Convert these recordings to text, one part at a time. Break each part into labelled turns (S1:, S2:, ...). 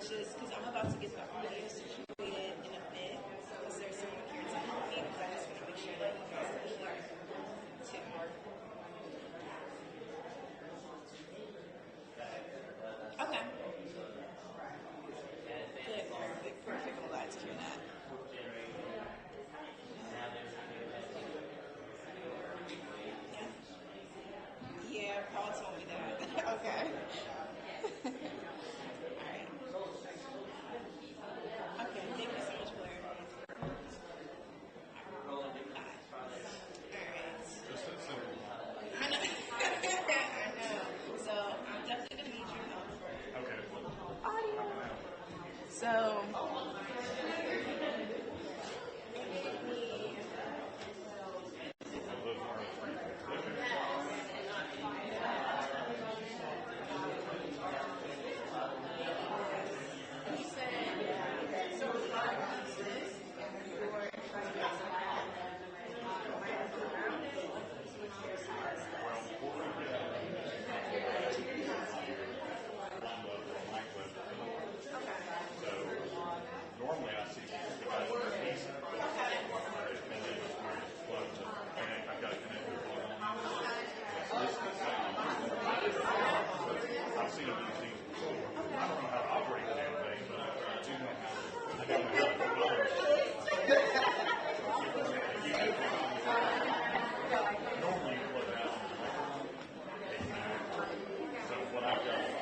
S1: just because I'm about to get the audio situated in a bit because there's someone here to help me, but I just want to make sure that you guys are here too. Okay. Good, perfect. I'm glad to hear that. Yeah, Paul told me that. Okay. All right. Okay, thank you so much, Blair. All right. I know. I know. So I'm definitely gonna need your help for audio. So you said so pieces for
S2: Normally I see guys in a piece and then I've got to connect with one. I've seen them use these before. I don't know how to operate the damn thing, but I do know how to normally you plug it out. So what I've got is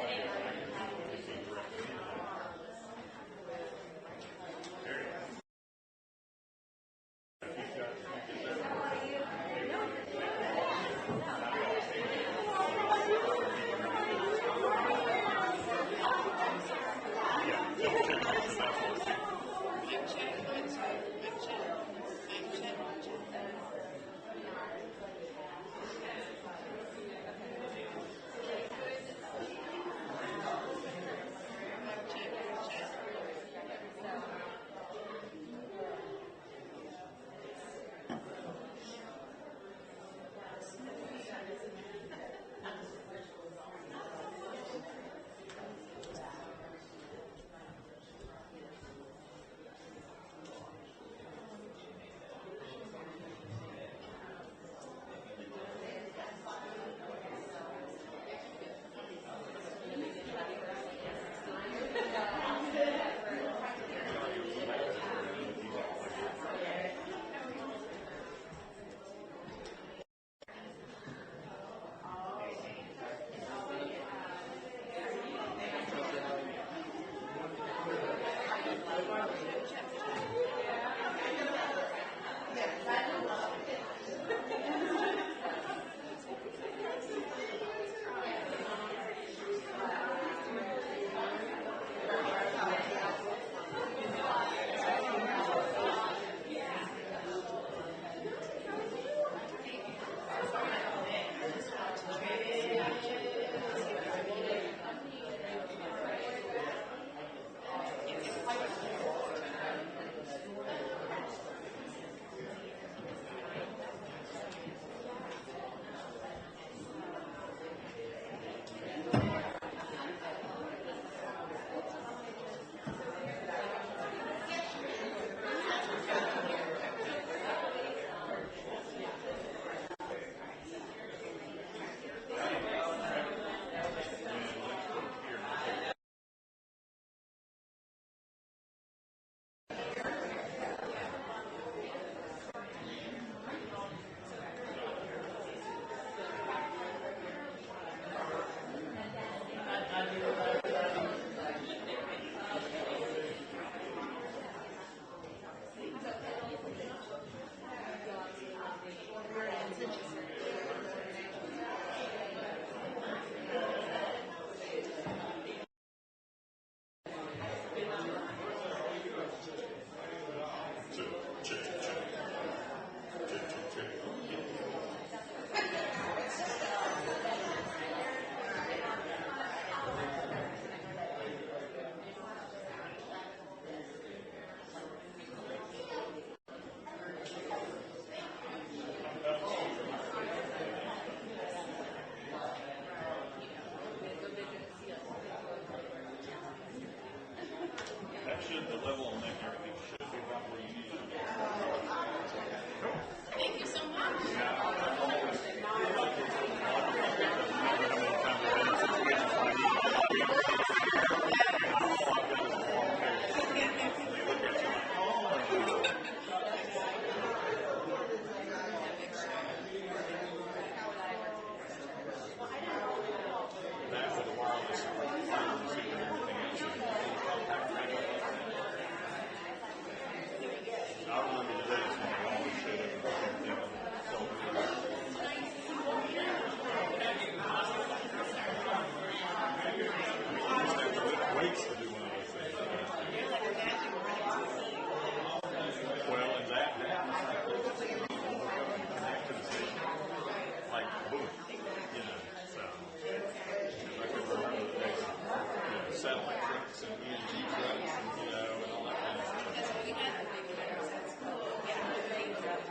S2: satellite trucks and ENG trucks, and all that kind of stuff.
S1: That's what we had the big winners at school. Yeah, the grade truck.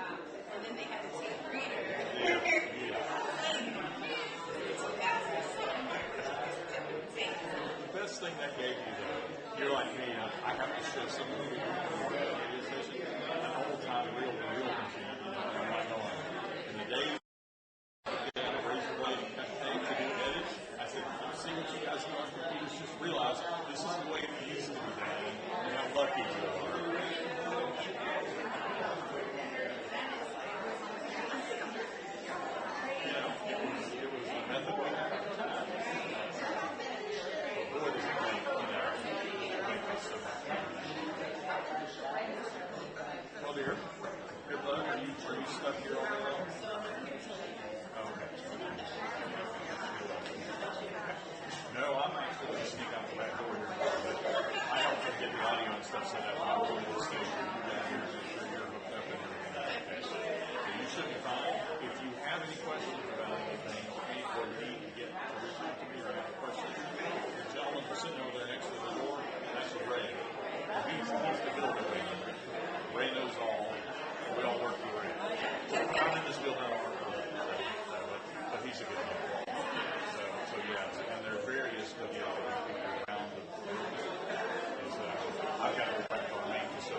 S1: And then they had the 10th grader.
S2: The best thing that gave you, though, you're like me, I have to show some of the people who are radio station an old-time real machine, I'm not going. In the days get out a razor blade and cut tape to do edits, I said, see what you guys do on computers, just realize this is the way it used to be done, and how lucky you are. It was a method we had at the time. But boy, does it make us so much fun. Well, dear, good luck. Are you stuck here all day long? Oh, okay. No, I'm actually going to sneak out the back door here. I help them get the audio and stuff set up. I'll go to the station. You down here, make sure you're hooked up and everything like that. So you should be fine. If you have any questions about anything, or need to get to reach out to me or have questions, the gentleman who's sitting over there next to the door, that's Ray. He's the builder. Ray knows all. We all work for Ray. I'm in this building, I don't work for Ray. But he's a good guy. So yeah, and there are various WLA people around the building. I've got to go back to our main facility.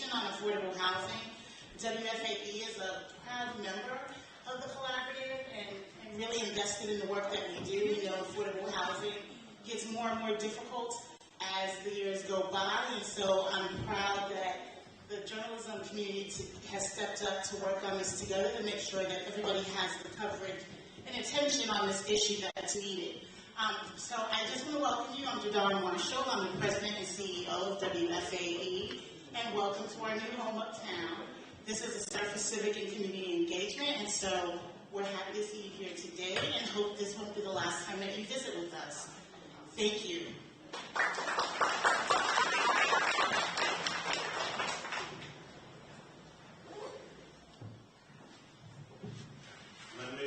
S3: information on affordable housing. WFAE is a proud member of the collaborative and really invested in the work that we do. We know affordable housing gets more and more difficult as the years go by, and so I'm proud that the journalism community has stepped up to work on this together to make sure that everybody has the coverage and attention on this issue that's needed. So I just want to welcome you. I'm Jadon Marshall. I'm the president and CEO of WFAE, and welcome to our new home uptown. This is a Center for Civic and Community Engagement, and so we're happy to see you here today and hope this won't be the last time that you visit with us. Thank you.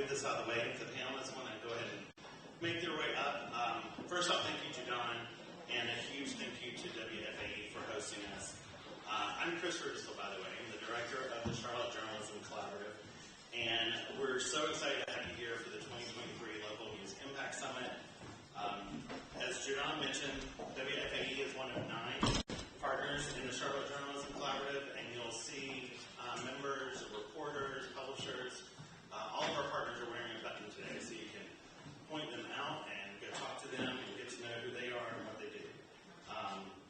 S4: This out of the way to the panelists. Want to go ahead and make their way up. First off, thank you, Jadon, and a huge thank you to WFAE for hosting us. I'm Chris Rudisell, by the way. I'm the director of the Charlotte Journalism Collaborative, and we're so excited to have you here for the 2023 Local News Impact Summit. As Jadon mentioned, WFAE is one of 9 partners in the Charlotte Journalism Collaborative, and you'll see members, reporters, publishers. All of our partners are wearing a button today, so you can point them out and go talk to them and get to know who they are and what they do.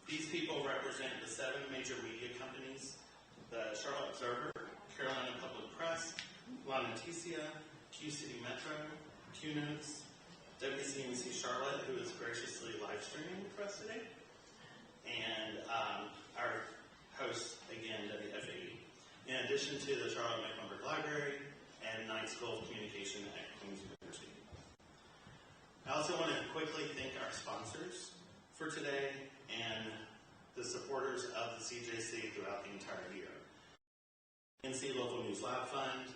S4: These people represent the 7 major media companies: the Charlotte Observer, Carolina Public Press, La Noticia, Q-City Metro, Q-Notes, WCNC Charlotte, who is graciously live streaming for us today, and our host, again, WFAE. In addition to the Charlotte Mecklenburg Library and Knight School of Communication at Queen's University. I also want to quickly thank our sponsors for today and the supporters of the CJC throughout the entire year. NC Local News Lab Fund,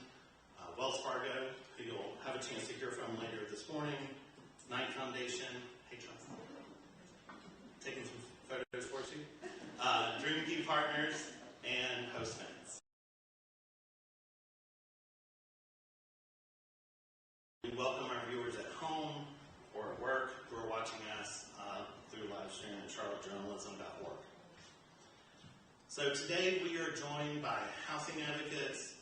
S4: Wells Fargo, who you'll have a chance to hear from later this morning, Knight Foundation, hey Johnson, taking some photos for you, Dreamkey Partners, and Postmates. We welcome our viewers at home or at work who are watching us through live stream at charlottejournalism.org. So today we are joined by housing advocates,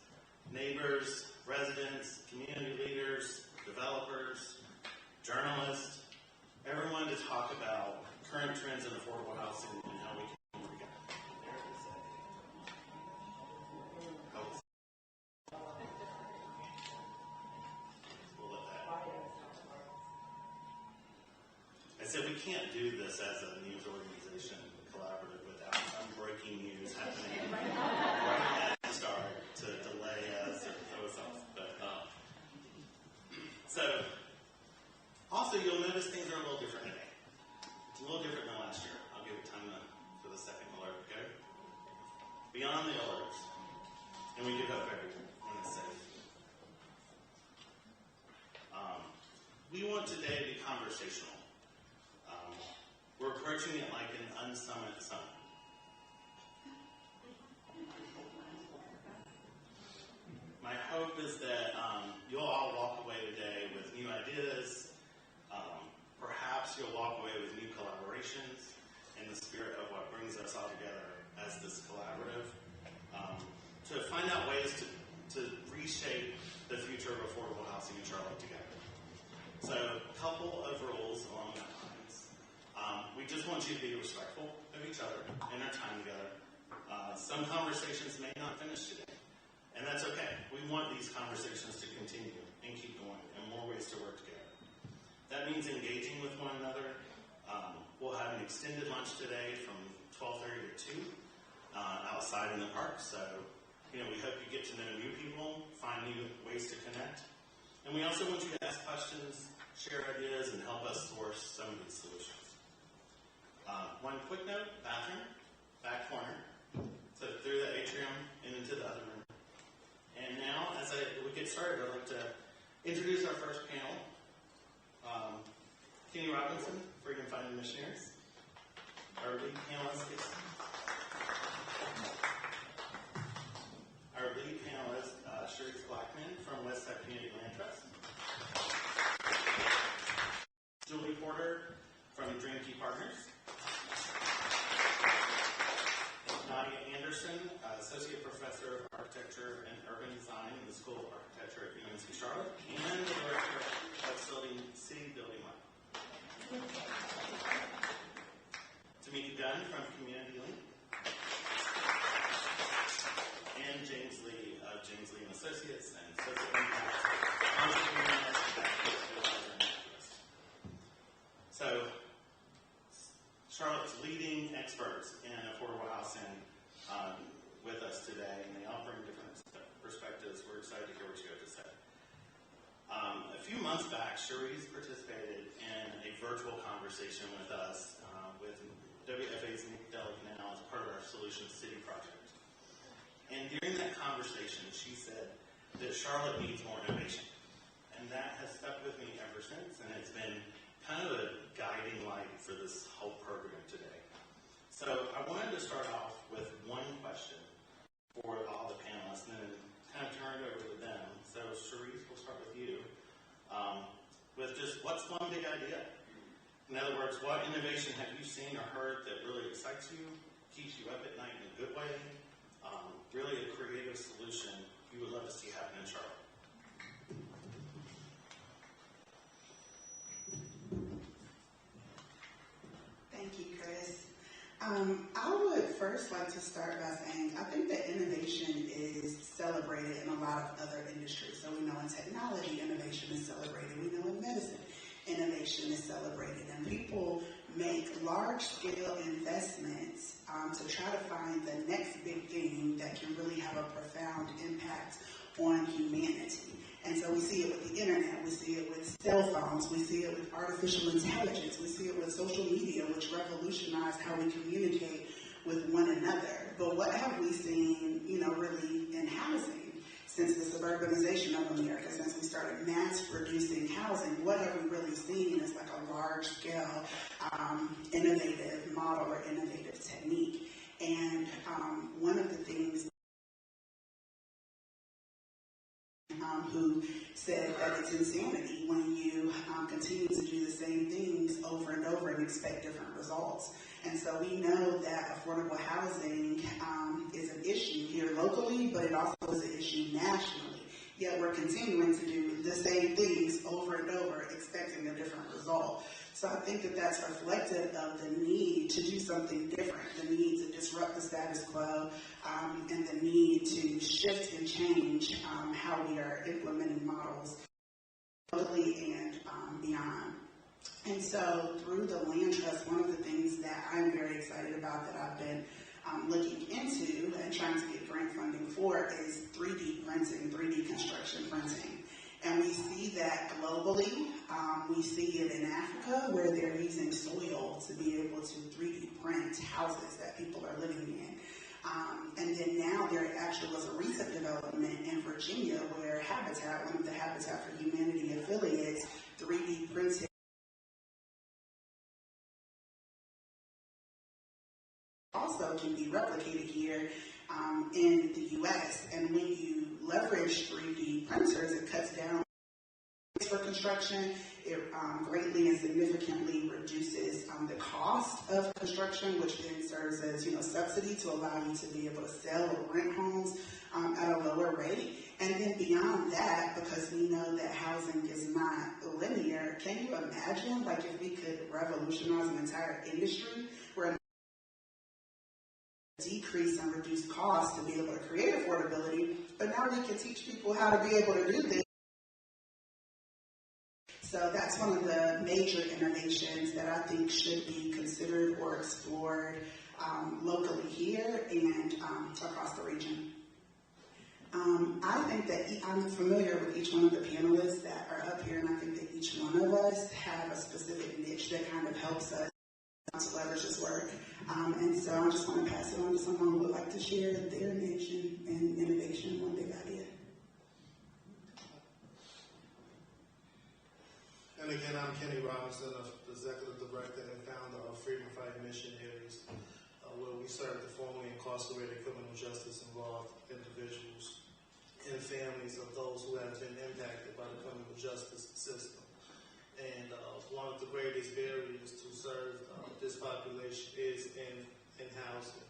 S4: neighbors, residents, community leaders, developers, journalists, everyone to talk about current trends in affordable housing and how we can move together. I said we can't do this as a news organization collaborative without some breaking news happening right at the start to delay us or throw us off. But, so, also you'll notice things are a little different today. It's a little different than last year. I'll give it time for the second alert, okay? Beyond the alerts, and we do hope everyone is safe. We want today to be conversational. We're approaching it like an unsummit summit. My hope is that you'll all walk away today with new ideas. Perhaps you'll walk away with new collaborations in the spirit of what brings us all together as this collaborative to find out ways to reshape the future of affordable housing in Charlotte together. So a couple of rules along that lines. We just want you to be respectful of each other in our time together. Some conversations may not finish today, and that's okay. We want these conversations to continue and keep going, and more ways to work together. That means engaging with one another. We'll have an extended lunch today from 12:30 to 2 outside in the park. So, we hope you get to know new people, find new ways to connect. And we also want you to ask questions, share ideas, and help us source some of these solutions. One quick note, bathroom, back corner. So through the atrium and into the other room. And now, as we get started, I'd like to introduce our first panel. Kenny Robinson, Freedom Finding Missionaries. Our lead panelist is Sharice Blackman from Westside Community Land Trust. Julie Porter from Dreamkey Partners. Nadia Anderson Charlotte, and the Director of City Building 1. Tamika Gunn from Community Link, and James Lee of James Lee and Associates and Social Impact Entrepreneur, Activist, Advisor, and Activist. So, Charlotte's leading experts in affordable housing with us today, and they all bring different perspectives. We're excited to hear what you have to say. A few months back, Cherise participated in a virtual conversation with us with WFA's Nick Delicanal as part of our Solutions City project. And during that conversation, she said that Charlotte needs more innovation. And that has stuck with me ever since, and it's been kind of a guiding light for this whole program today. So I wanted to start off with one question for all the panelists, and then kind of turn it over to them. So Cherise, we'll start with you. With just what's one big idea? In other words, what innovation have you seen or heard that really excites you, keeps you up at night in a good way, really a creative solution you would love to see happen in Charlotte?
S5: Thank you, Chris. I would first like to start by saying I think that innovation is celebrated in a lot of other industries. So we know in technology, innovation is celebrated. We know in medicine, innovation is celebrated. And people make large-scale investments to try to find the next big thing that can really have a profound impact on humanity. And so we see it with the internet, we see it with cell phones, we see it with artificial intelligence, we see it with social media, which revolutionized how we communicate with one another. But what have we seen, really in housing since the suburbanization of America, since we started mass producing housing? What have we really seen is like a large-scale innovative model or innovative technique. And one of the things who said that it's insanity when you continue to do the same things over and over and expect different results. And so we know that affordable housing is an issue here locally, but it also is an issue nationally. Yet we're continuing to do the same things over and over, expecting a different result. So I think that that's reflective of the need to do something different, the need to disrupt the status quo, and the need to shift and change how we are implementing models locally and beyond. And so through the Land Trust, one of the things that I'm very excited about that I've been looking into and trying to get grant funding for is 3D printing, 3D construction printing. And we see that globally. We see it in Africa where they're using soil to be able to 3D print houses that people are living in. And then now there actually was a recent development in Virginia where Habitat, one of the Habitat for Humanity affiliates, 3D printed also can be replicated here in the U.S. And when you leverage 3D printers, it cuts down for construction. It greatly and significantly reduces the cost of construction, which then serves as subsidy to allow you to be able to sell or rent homes at a lower rate. And then beyond that, because we know that housing is not linear, can you imagine if we could revolutionize an entire industry where decrease and reduce costs to be able to create affordability, but now we can teach people how to be able to do this. So that's one of the major innovations that I think should be considered or explored locally here and across the region. I think that I'm familiar with each one of the panelists that are up here, and I think that each one of us have a specific niche that kind of helps us to leverage this work. And so I just want to pass it on to someone who would like to share their niche and innovation, one big idea.
S6: And again, I'm Kenny Robinson, the Executive Director and Founder of Freedom Fighting Missionaries, where we serve the formerly incarcerated criminal justice involved individuals and families of those who have been impacted by the criminal justice system. And one of the greatest barriers to serve this population is in housing.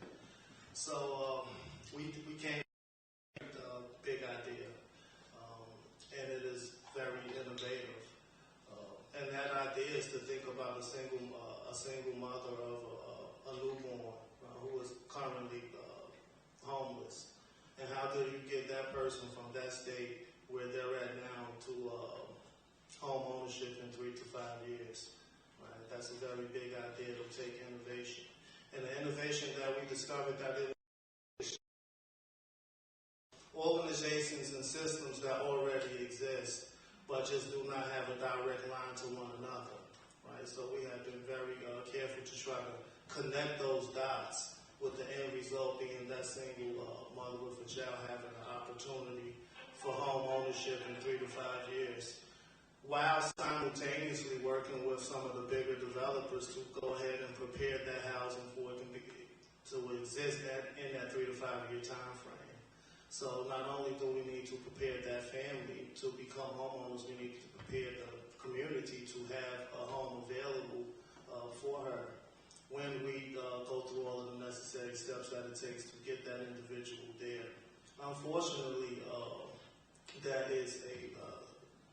S6: So we came with a big idea, and it is very big idea to take innovation. And the innovation that we discovered that it was organizations and systems that already exist, but just do not have a direct line to one another, right? So we have been very careful to try to connect those dots, with the end result being that single mother with a child having an opportunity for home ownership in 3 to 5 years, while simultaneously working with some of the bigger developers to go ahead and prepare that housing for it to exist in that 3 to 5 year time frame. So not only do we need to prepare that family to become homeowners, we need to prepare the community to have a home available for her when we go through all of the necessary steps that it takes to get that individual there. Unfortunately, that is a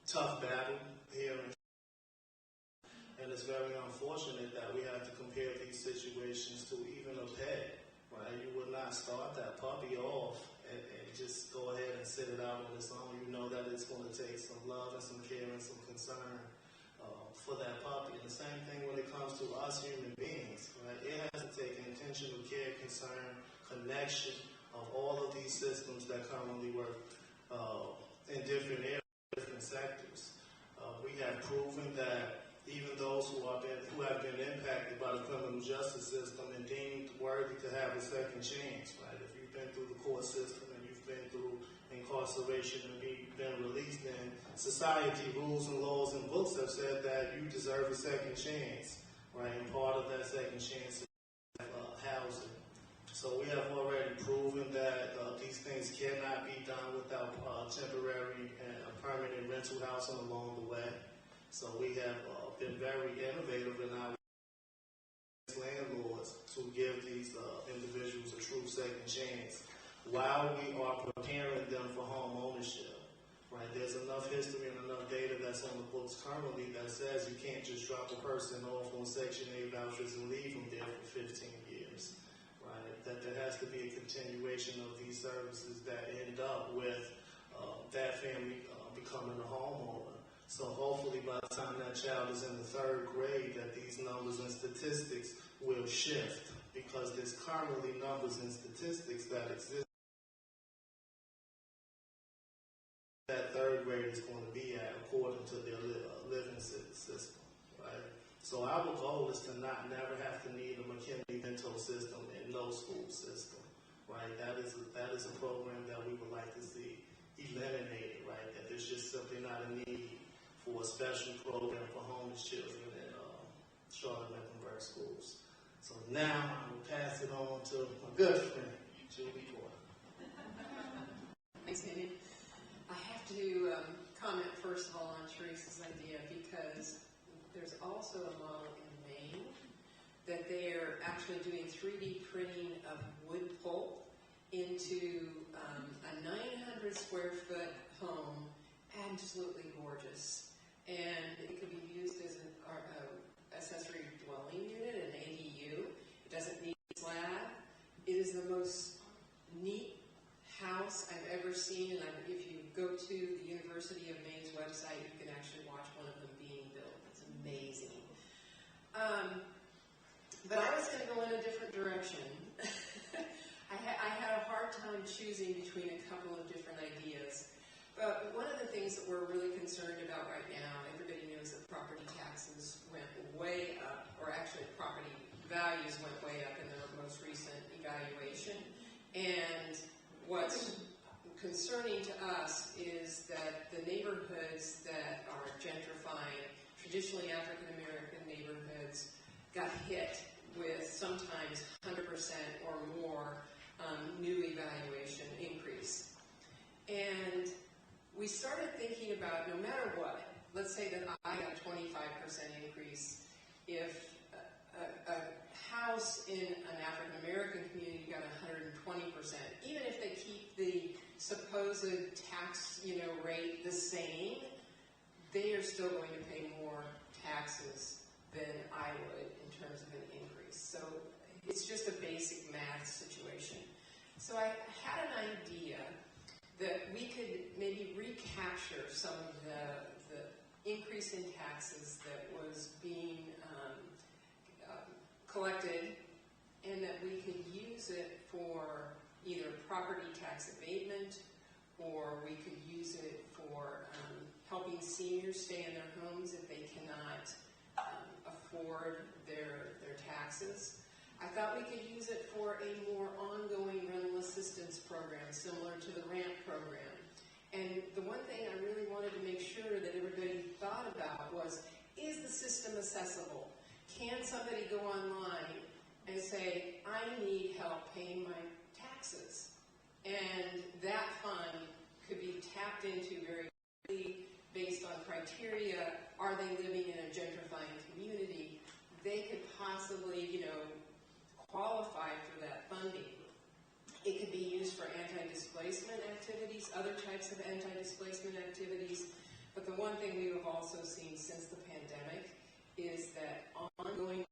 S6: tough battle here, and it's very unfortunate that we have to compare these situations to even a pet, right? You would not start that puppy off and just go ahead and sit it out on its own. You know that it's going to take some love and some care and some concern for that puppy. And the same thing when it comes to us human beings, right? It has to take intentional care, concern, connection of all of these systems that commonly work in different areas, different sectors. We have proven that even those who have been impacted by the criminal justice system and deemed worthy to have a second chance, right? If you've been through the court system and you've been through incarceration and been released, then society, rules and laws and books have said that you deserve a second chance, right? And part of that second chance is housing. So we have already proven that these things cannot be done without temporary and permanent rental housing along the way. So we have been very innovative in our landlords to give these individuals a true second chance while we are preparing them for home ownership. Right? There's enough history and enough data that's on the books currently that says you can't just drop a person off on Section 8 vouchers and leave them there for 15 years. Right? That there has to be a continuation of these services that end up with that family becoming a homeowner. So hopefully by the time that child is in the 3rd grade, that these numbers and statistics will shift, because there's currently numbers and statistics that exist that 3rd grade is going to be at according to their living system, right? So our goal is to never have to need a McKinley-Vento system and no school system, right? That is a program that we would like to see eliminated, right? That there's just simply not a need for a special program for homeless children in Charlotte-Mecklenburg schools. So now I will pass it on to my good friend, Julie Porter.
S7: Thanks, Andy. I have to comment first of all on Teresa's idea, because there's also a model in Maine that they're actually doing 3D printing of wood pulp into a 900 square foot home, absolutely gorgeous. And it could be used as an accessory dwelling unit, an ADU. It doesn't need a slab. It is the most neat house I've ever seen, and if you go to the University of Maine's website, you can actually watch one of them being built. It's amazing. But I was going to go in a different direction. I had a hard time choosing between a couple of different ideas. But one of the things that we're really concerned about right now, everybody knows that property taxes went way up, or actually property values went way up in their most recent evaluation. And what's concerning to us is that the neighborhoods that are gentrifying, traditionally African American neighborhoods, got hit with sometimes 100% or more new evaluation increase. And we started thinking about, no matter what, let's say that I got a 25% increase, if a house in an African American community got 120%, even if they keep the supposed tax rate the same, they are still going to pay more taxes than I would in terms of an increase. So it's just a basic math situation. So I had an idea that we could maybe recapture some of the increase in taxes that was being collected, and that we could use it for either property tax abatement, or we could use it for helping seniors stay in their homes if they cannot afford their taxes. I thought we could use it for a more ongoing rental assistance program, similar to the RAMP program. And the one thing I really wanted to make sure that everybody thought about was, is the system accessible? Can somebody go online and say, I need help paying my taxes? And that fund could be tapped into very quickly based on criteria. Are they living in a gentrifying community? They could possibly, qualify for that funding. It could be used for anti-displacement activities, other types of anti-displacement activities. But the one thing we have also seen since the pandemic is that ongoing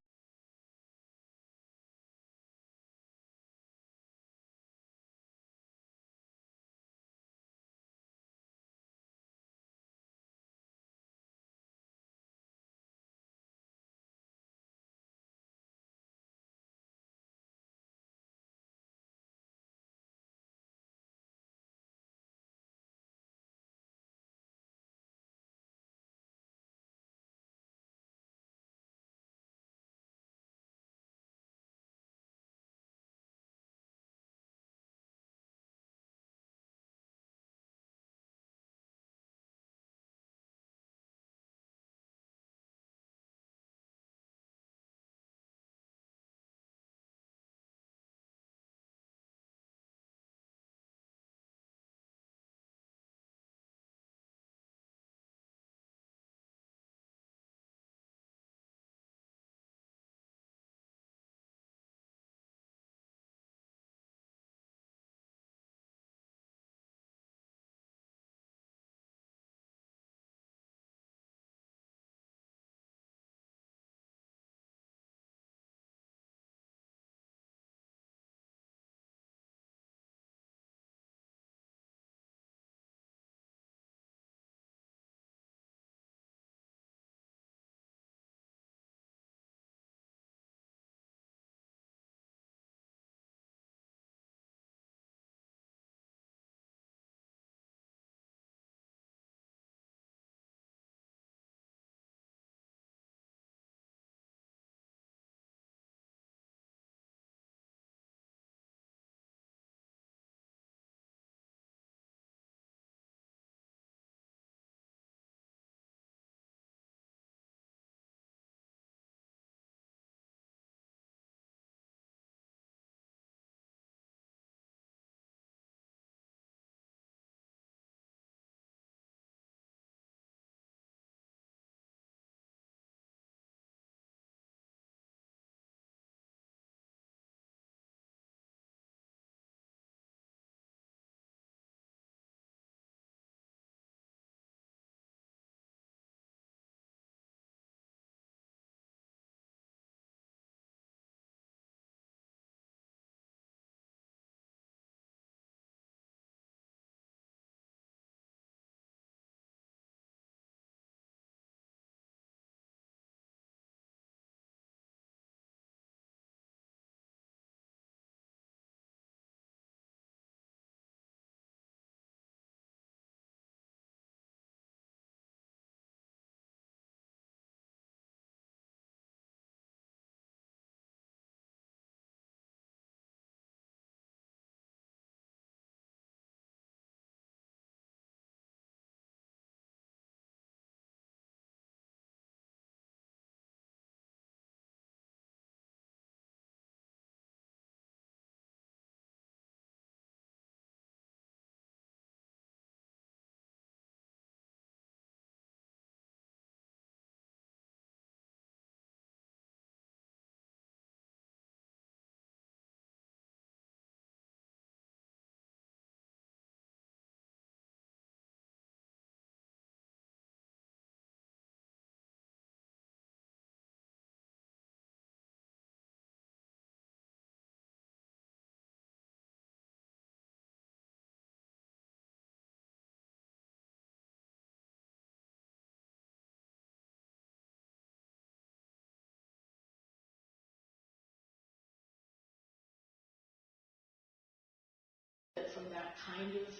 S8: from that kind of,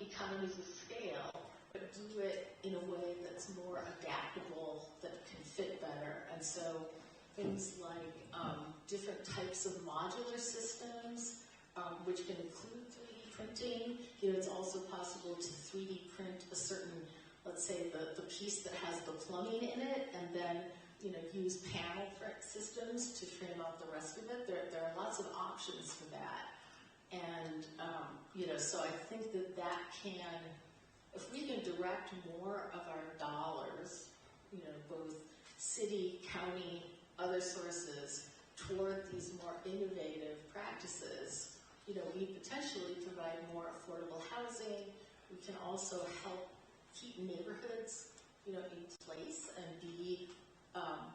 S8: economies of scale, but do it in a way that's more adaptable, that can fit better. And so things like different types of modular systems, which can include 3D printing. It's also possible to 3D print a certain, let's say, the piece that has the plumbing in it, and then use panel systems to frame out the rest of it. There are lots of options for that. And, so I think that can, if we can direct more of our dollars, both city, county, other sources, toward these more innovative practices, we potentially provide more affordable housing. We can also help keep neighborhoods, in place and be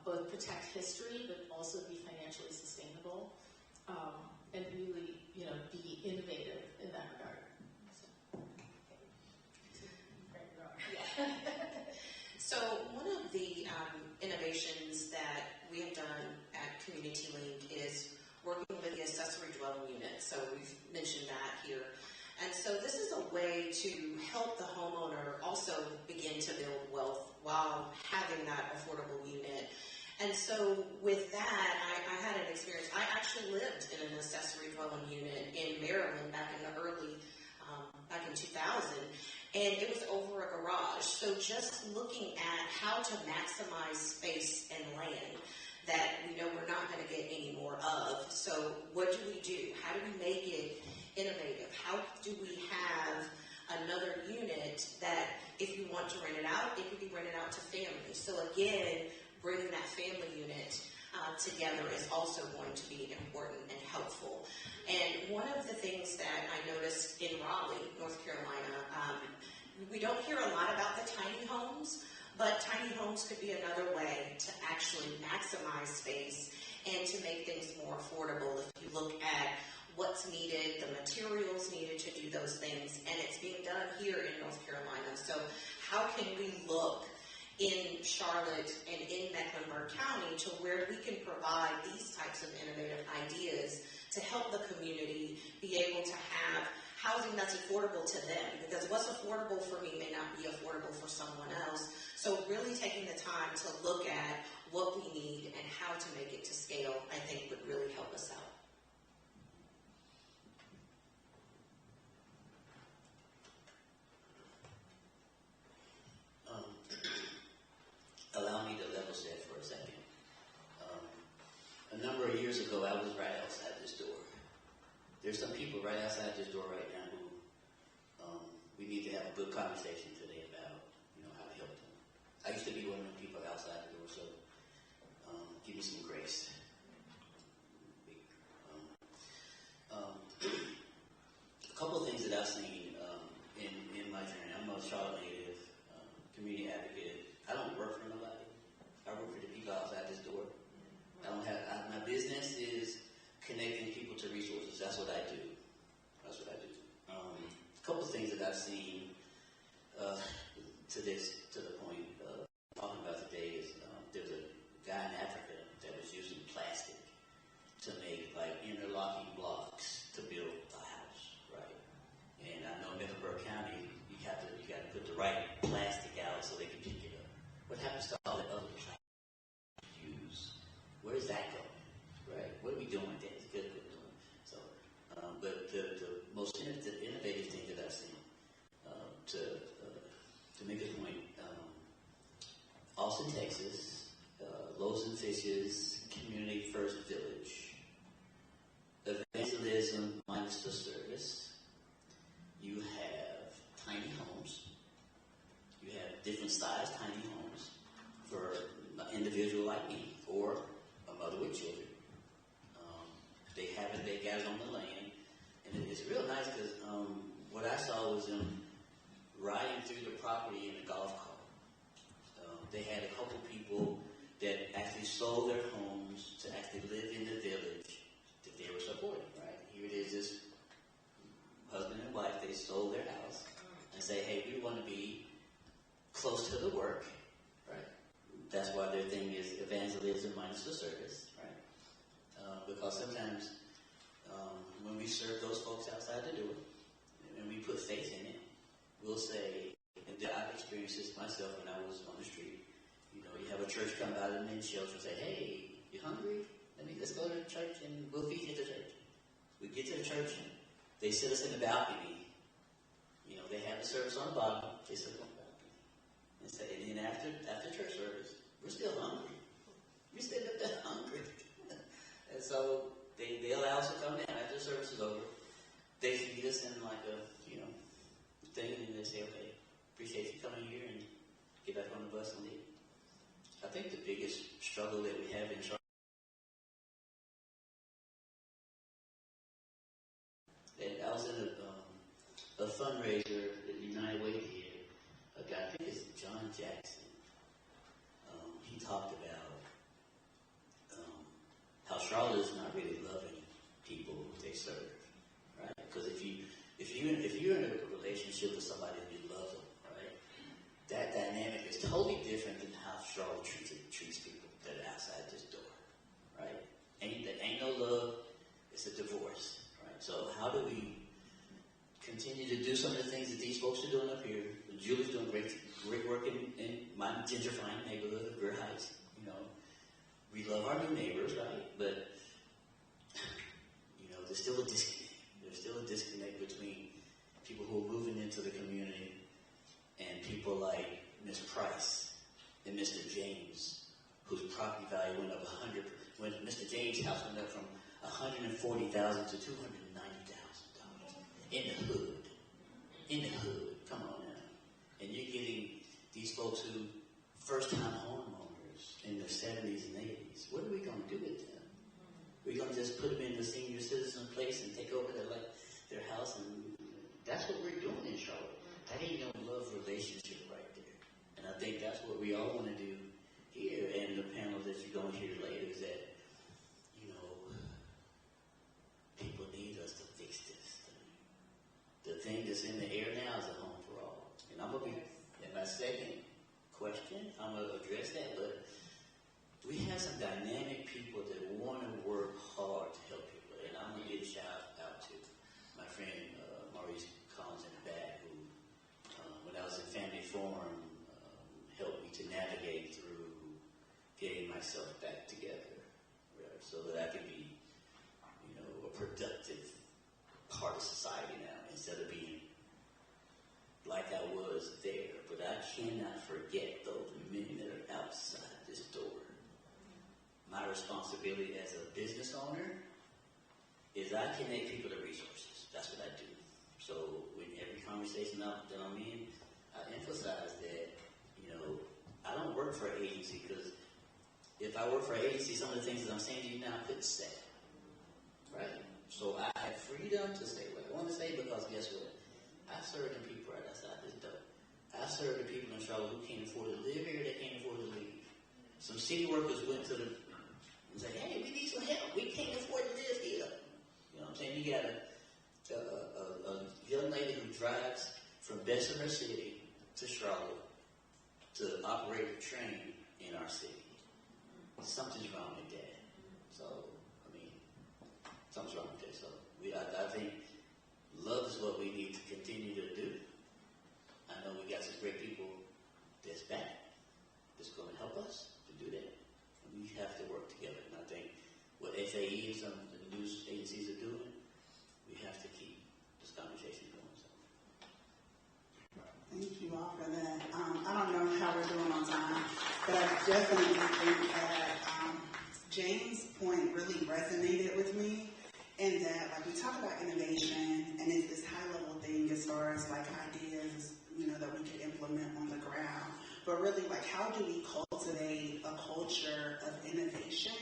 S8: both protect history, but also be financially sustainable, and really, be innovative in that regard.
S1: So one of the innovations that we have done at Community Link is working with the accessory dwelling unit. So we've mentioned that here. And so this is a way to help the homeowner also begin to build wealth while having that affordable unit. And so with that, I had an experience. I actually lived in an accessory dwelling unit in Maryland back in the back in 2000, and it was over a garage. So just looking at how to maximize space and land that we know we're not going to get any more of. So what do we do? How do we make it innovative? How do we have another unit that if you want to rent it out, it could be rented out to families? So again, bringing that family unit together is also going to be important and helpful. And one of the things that I noticed in Raleigh, North Carolina, we don't hear a lot about the tiny homes, but tiny homes could be another way to actually maximize space and to make things more affordable. If you look at what's needed, the materials needed to do those things, and it's being done here in North Carolina. So how can we look in Charlotte and in Mecklenburg County to where we can provide these types of innovative ideas to help the community be able to have housing that's affordable to them? Because what's affordable for me may not be affordable for someone else. So really taking the time to look at what we need and how to make it to scale, I think would really help us out.
S9: Allow me to level set for a second. A number of years ago, I was right outside this door. There's some people right outside this door right now who we need to have a good conversation today about, how to help them. I used to be one of the people outside the door, so give me some grace. A couple of things that I've seen in my journey. I'm a Charlotte native, community advocate. I don't work for nobody. I work for the people outside this door. My business is connecting people to resources. That's what I do. A couple of things that I've seen to the point talking about today is there's a guy in Africa that was using plastic to make like interlocking blocks to build a house, right? And I know in Mecklenburg County, you got to put the right plastic out so they can pick it up. What happens to all the other plastic you use? Where is that going, right? What are we doing with that? It's good what we're doing. So, but the most innovative thing that I've seen to make a point, Austin, Texas, Loaves and Fishes Community First Village, evangelism minus the service. You have tiny homes. You have different sized tiny homes for an individual like me or a mother with children. They got it on the land, and it's real nice because what I saw was them riding through the property in a golf cart. They had a couple people that actually sold their homes to actually live in the village that they were supporting, right? Here it is, this husband and wife, they sold their house and say, hey, we want to be close to the work, right? That's why their thing is evangelism minus the service, right? Because sometimes when we serve those folks outside the door, and we put faith in it, we'll say, and I've experienced this myself when I was on the street. You know, you have a church come by the men's shelter and say, hey, you hungry? Let's go to church and we'll feed you at the church. We get to the church and they sit us in the balcony. You know, they have the service on the bottom. They sit on the balcony. And then after church service, we're still hungry. We're still up there hungry. And so they allow us to come down after the service is over. They feed us in like a, thing, and they say, okay, appreciate you coming here, and get back on the bus and leave. I think the biggest struggle that we have in Charlotte, and I was in a fundraiser that United Way did. A guy, I think it's John Jackson. He talked about how Charlotte is not really loving people they serve, right? Because if you're in a relationship with somebody and you love them, right, that dynamic is totally different than how Charlotte treats people that are outside this door, right? Ain't no love, it's a divorce, right? So how do we continue to do some of the things that these folks are doing up here? Julie's doing great work in my gentrifying neighborhood of Greer Heights. We love our new neighbors, right? But there's still a disconnect. There's still a disconnect between people who are moving into the community and people like Ms. Price and Mr. James, whose property value went up when Mr. James' house went up from $140,000 to $290,000 in the hood. In the hood. Come on now. And you're getting these folks who first-time homeowners in their 70s and 80s. What are we going to do with them? We're going to just put them in the senior citizen place and take over their house, and that's what we're doing in Charlotte. That ain't no love relationship right there. And I think that's what we all want to do here, and the panel that you're going to hear later is that, people need us to fix this thing. The thing that's in the air now is a home for all. And I'm going to be, in my second question, I'm going to address that, but we have some dynamic people that want to work hard to help people. And I'm going to give a shout out to my friend Maurice Collins in the back, who, when I was in Family Forum, helped me to navigate through getting myself back together, right, so that I can be, a productive part of society now, instead of being like I was there. But I cannot forget those men that are outside this door. My responsibility as a business owner is I connect people to resources. That's what I do. So in every conversation that I'm in, I emphasize that, I don't work for an agency, because if I work for an agency, some of the things that I'm saying to you now I couldn't say. Right? So I have freedom to say what I want to say, because guess what? I serve the people right outside this door. I serve the people in Charlotte who can't afford to live here, they can't afford to leave. Some city workers went to and said, hey, we need some help. We can't afford to live here. You know what I'm saying? You got a young lady who drives from Bessemer City to Charlotte to operate a train in our city. Something's wrong with that. So, something's wrong with that. So, I think love is what we need to continue to do. I know we got some great people that's back, that's going to help us to do that. And we have to work together. And I think what FAE and some of the news agencies are doing, we have to keep this conversation going. So.
S5: Thank you all for that. I don't know how we're doing on time, but I definitely think that James' point really resonated with me, in that, we talk about innovation, and it's this high-level thing as far as, ideas, that we could implement on the ground. But really, how do we cultivate a culture of innovation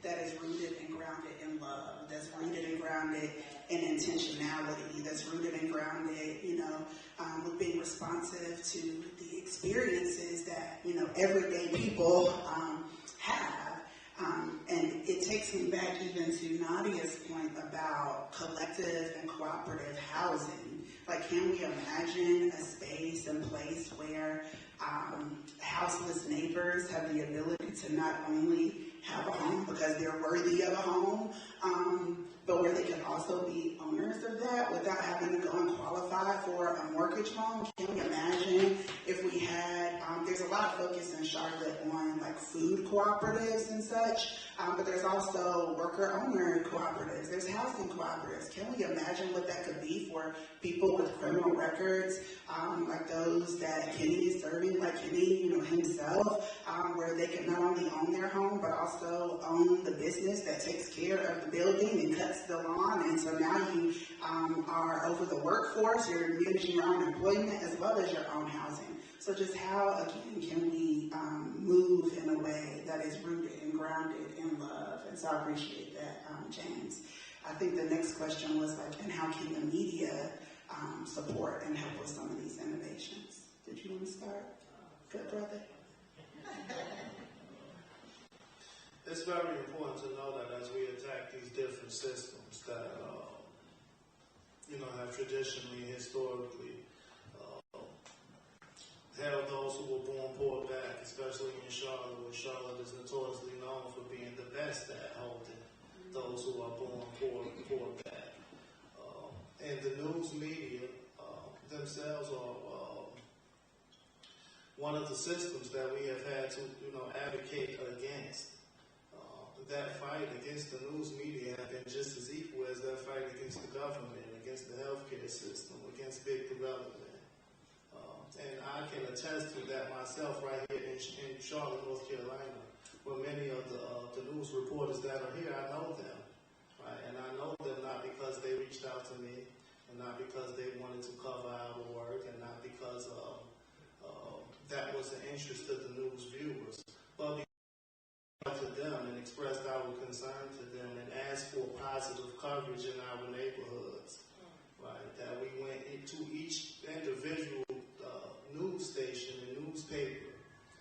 S5: that is rooted and grounded in love, that's rooted and grounded in intentionality, that's rooted and grounded, with being responsive to the experiences that, everyday people have. And it takes me back even to Nadia's point about collective and cooperative housing. Can we imagine a space and place where houseless neighbors have the ability to not only have a home because they're worthy of a home, but where they can also be owners of that without having to go and qualify mortgage loan. Can we imagine if we had, there's a lot of focus in Charlotte on like food cooperatives and such, but there's also worker-owner cooperatives, there's housing cooperatives. Can we imagine what that could be for people with criminal records, like those that Kenny is serving, like Kenny, himself, where they can not only own their home, but also own the business that takes care of the building and cuts the lawn. And so now you are over the workforce, you're managing your own employment as well as your own housing. So just how, again, can we move in a way that is rooted and grounded in love? And so I appreciate that, James. I think the next question was like, and how can the media support and help with some of these innovations? Did you want to start? Good, brother.
S6: It's very important to know that as we attack these different systems that, have traditionally and historically held those who were born poor back, especially in Charlotte, where Charlotte is notoriously known for being the best at holding those who are born poor back. And the news media themselves are one of the systems that we have had to, advocate against. That fight against the news media has been just as equal as that fight against the government, against the healthcare system, against big development. And I can attest to that myself right here in Charlotte, North Carolina, where many of the news reporters that are here, I know them. Right? And I know them not because they reached out to me, and not because they wanted to cover our work, and not because that was the interest of the news viewers, but to them and expressed our concern to them and asked for positive coverage in our neighborhoods, right? That we went into each individual news station and newspaper,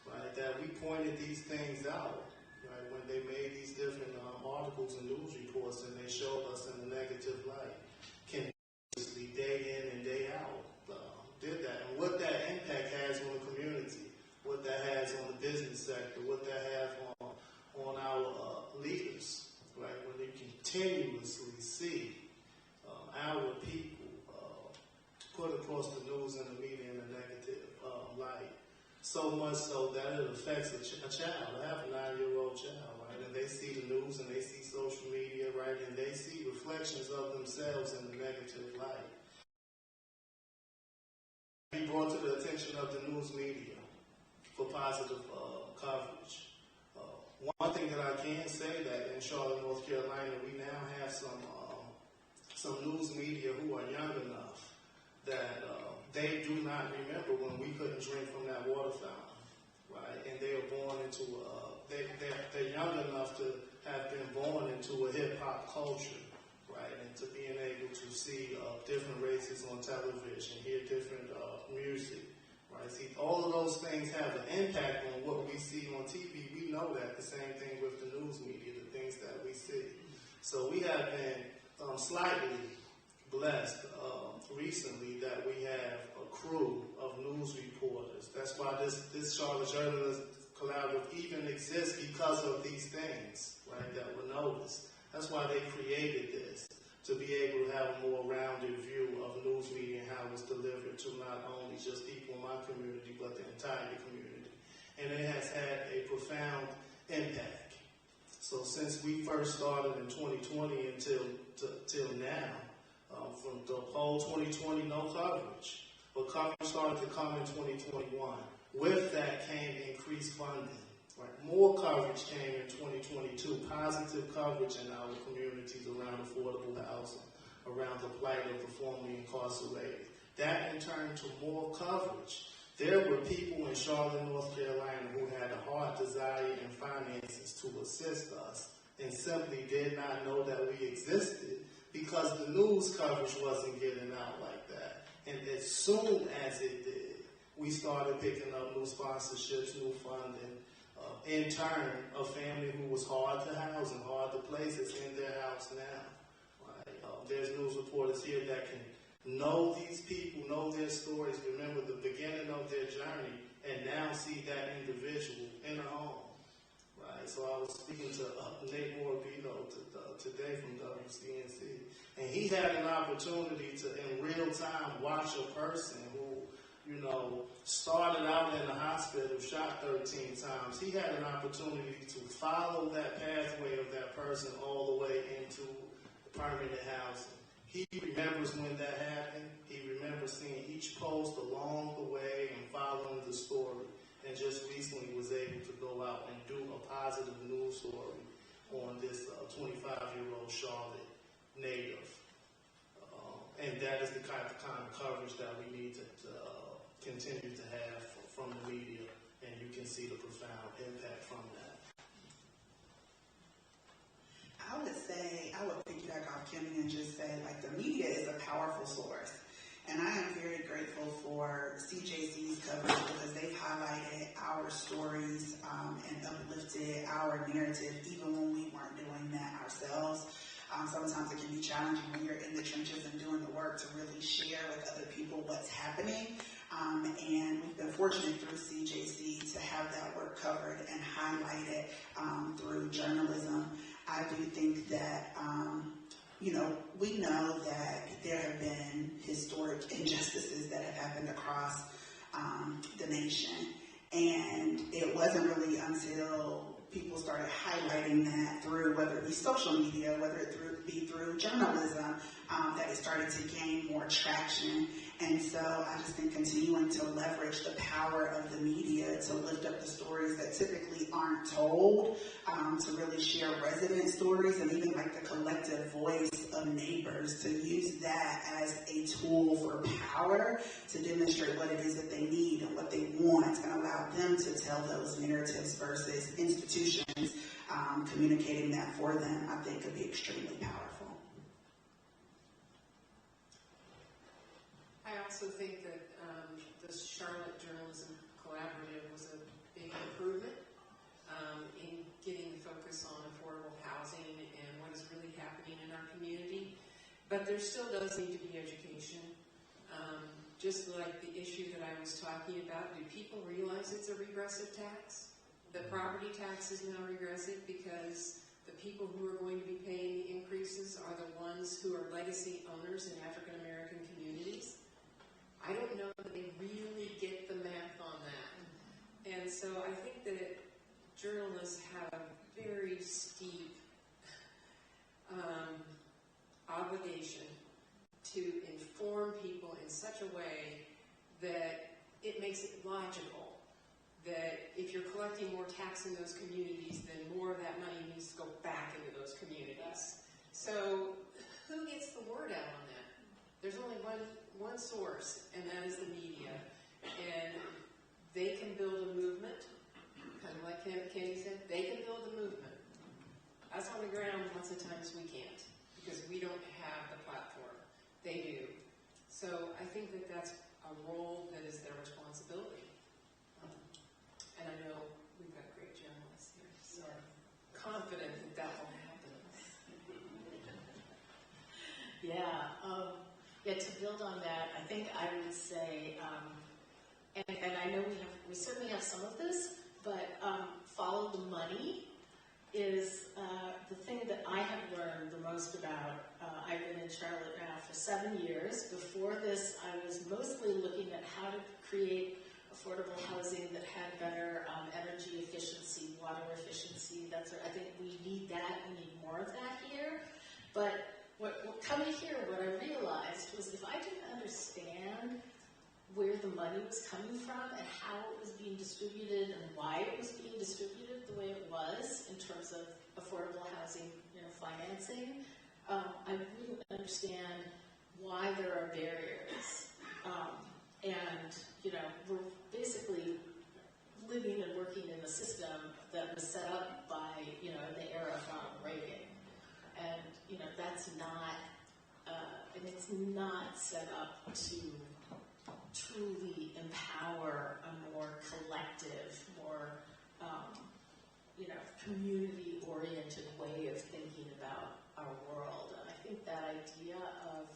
S6: right? That we pointed these things out, right? When they made these different articles and news reports and they showed us in a negative light, continuously, day in and day out, did that. And what that impact has on the community, what that has on the business sector, what that has on our leaders, right? When you continuously see our people put across the news and the media in a negative light, so much so that it affects a child. I have a 9-year-old child, right? And they see the news and they see social media, right? And they see reflections of themselves in the negative light. He brought to the attention of the news media for positive coverage. One thing that I can say that in Charlotte, North Carolina, we now have some news media who are young enough that they do not remember when we couldn't drink from that water fountain, right? And they are born into they're young enough to have been born into a hip hop culture, right? And to being able to see different races on television, hear different music. Right. See, all of those things have an impact on what we see on TV. We know that. The same thing with the news media, the things that we see. So we have been slightly blessed recently that we have a crew of news reporters. That's why this Charlotte Journalist Collaborative even exists, because of these things, right, that were noticed. That's why they created this, to be able to have a more rounded view of news media and how it's delivered to not only just people in my community, but the entire community. And it has had a profound impact. So since we first started in 2020 till now, from the whole 2020, no coverage. But coverage started to come in 2021. With that came increased funding. Right? More coverage came in 2022, positive coverage in our communities around affordable housing, around the plight of the formerly incarcerated. That in turn to more coverage. There were people in Charlotte, North Carolina who had a heart, desire, and finances to assist us and simply did not know that we existed because the news coverage wasn't getting out like that. And as soon as it did, we started picking up new sponsorships, new funding. In turn, a family who was hard to house and hard to place is in their house now. Right? There's news reporters here that can know these people, know their stories, remember the beginning of their journey, and now see that individual in a home. Right? So I was speaking to Nate Morabito today from WCNC, and he had an opportunity to, in real time, watch a person who, started out in the hospital, shot 13 times. He had an opportunity to follow that pathway of that person all the way into permanent housing. He remembers when that happened. He remembers seeing each post along the way and following the story. And just recently was able to go out and do a positive news story on this 25-year-old Charlotte native. And that is the kind of coverage that we need to continue to have from the media. And you can see the profound impact from that.
S5: I would piggyback off Kimmy and just say, the media is a powerful source. And I am very grateful for CJC's coverage because they've highlighted our stories and uplifted our narrative even when we weren't doing that ourselves. Sometimes it can be challenging when you're in the trenches and doing the work to really share with other people what's happening. And we've been fortunate through CJC to have that work covered and highlighted through journalism. I do think that, we know that there have been historic injustices that have happened across the nation. And it wasn't really until people started highlighting that through, whether it be social media, whether it be through journalism, that it started to gain more traction. And so I just think continuing to leverage the power of the media to lift up the stories that typically aren't told, to really share resident stories and even the collective voice of neighbors, to use that as a tool for power to demonstrate what it is that they need and what they want and allow them to tell those narratives versus institutions communicating that for them, I think could be extremely powerful.
S7: I also think that the Charlotte Journalism Collaborative was a big improvement in getting the focus on affordable housing and what is really happening in our community. But there still does need to be education. Just like the issue that I was talking about, do people realize it's a regressive tax? The property tax is now regressive because the people who are going to be paying the increases are the ones who are legacy owners in African American communities. I don't know that they really get the math on that. And so I think that journalists have a very steep obligation to inform people in such a way that it makes it logical that if you're collecting more tax in those communities, then more of that money needs to go back into those communities. So who gets the word out on that? There's only one source, and that is the media. And they can build a movement, kind of like Kenny said, they can build a movement. Us on the ground, lots of times we can't, because we don't have the platform. They do. So I think that that's a role that is their responsibility. And I know we've got great journalists here, so I'm confident that that will happen.
S8: To build on that, I think I would say, and I know we certainly have some of this, but follow the money is the thing that I have learned the most about. I've been in Charlotte now for 7 years. Before this, I was mostly looking at how to create affordable housing that had better energy efficiency, water efficiency. I think we need that. We need more of that here. But coming here, what I realized was if I didn't understand where the money was coming from and how it was being distributed and why it was being distributed the way it was in terms of affordable housing, financing, I wouldn't understand why there are barriers. We're basically living and working in a system that was set up by, in the era of Ronald Reagan. And, that's not, and it's not set up to truly empower a more collective, more, community-oriented way of thinking about our world. And I think that idea of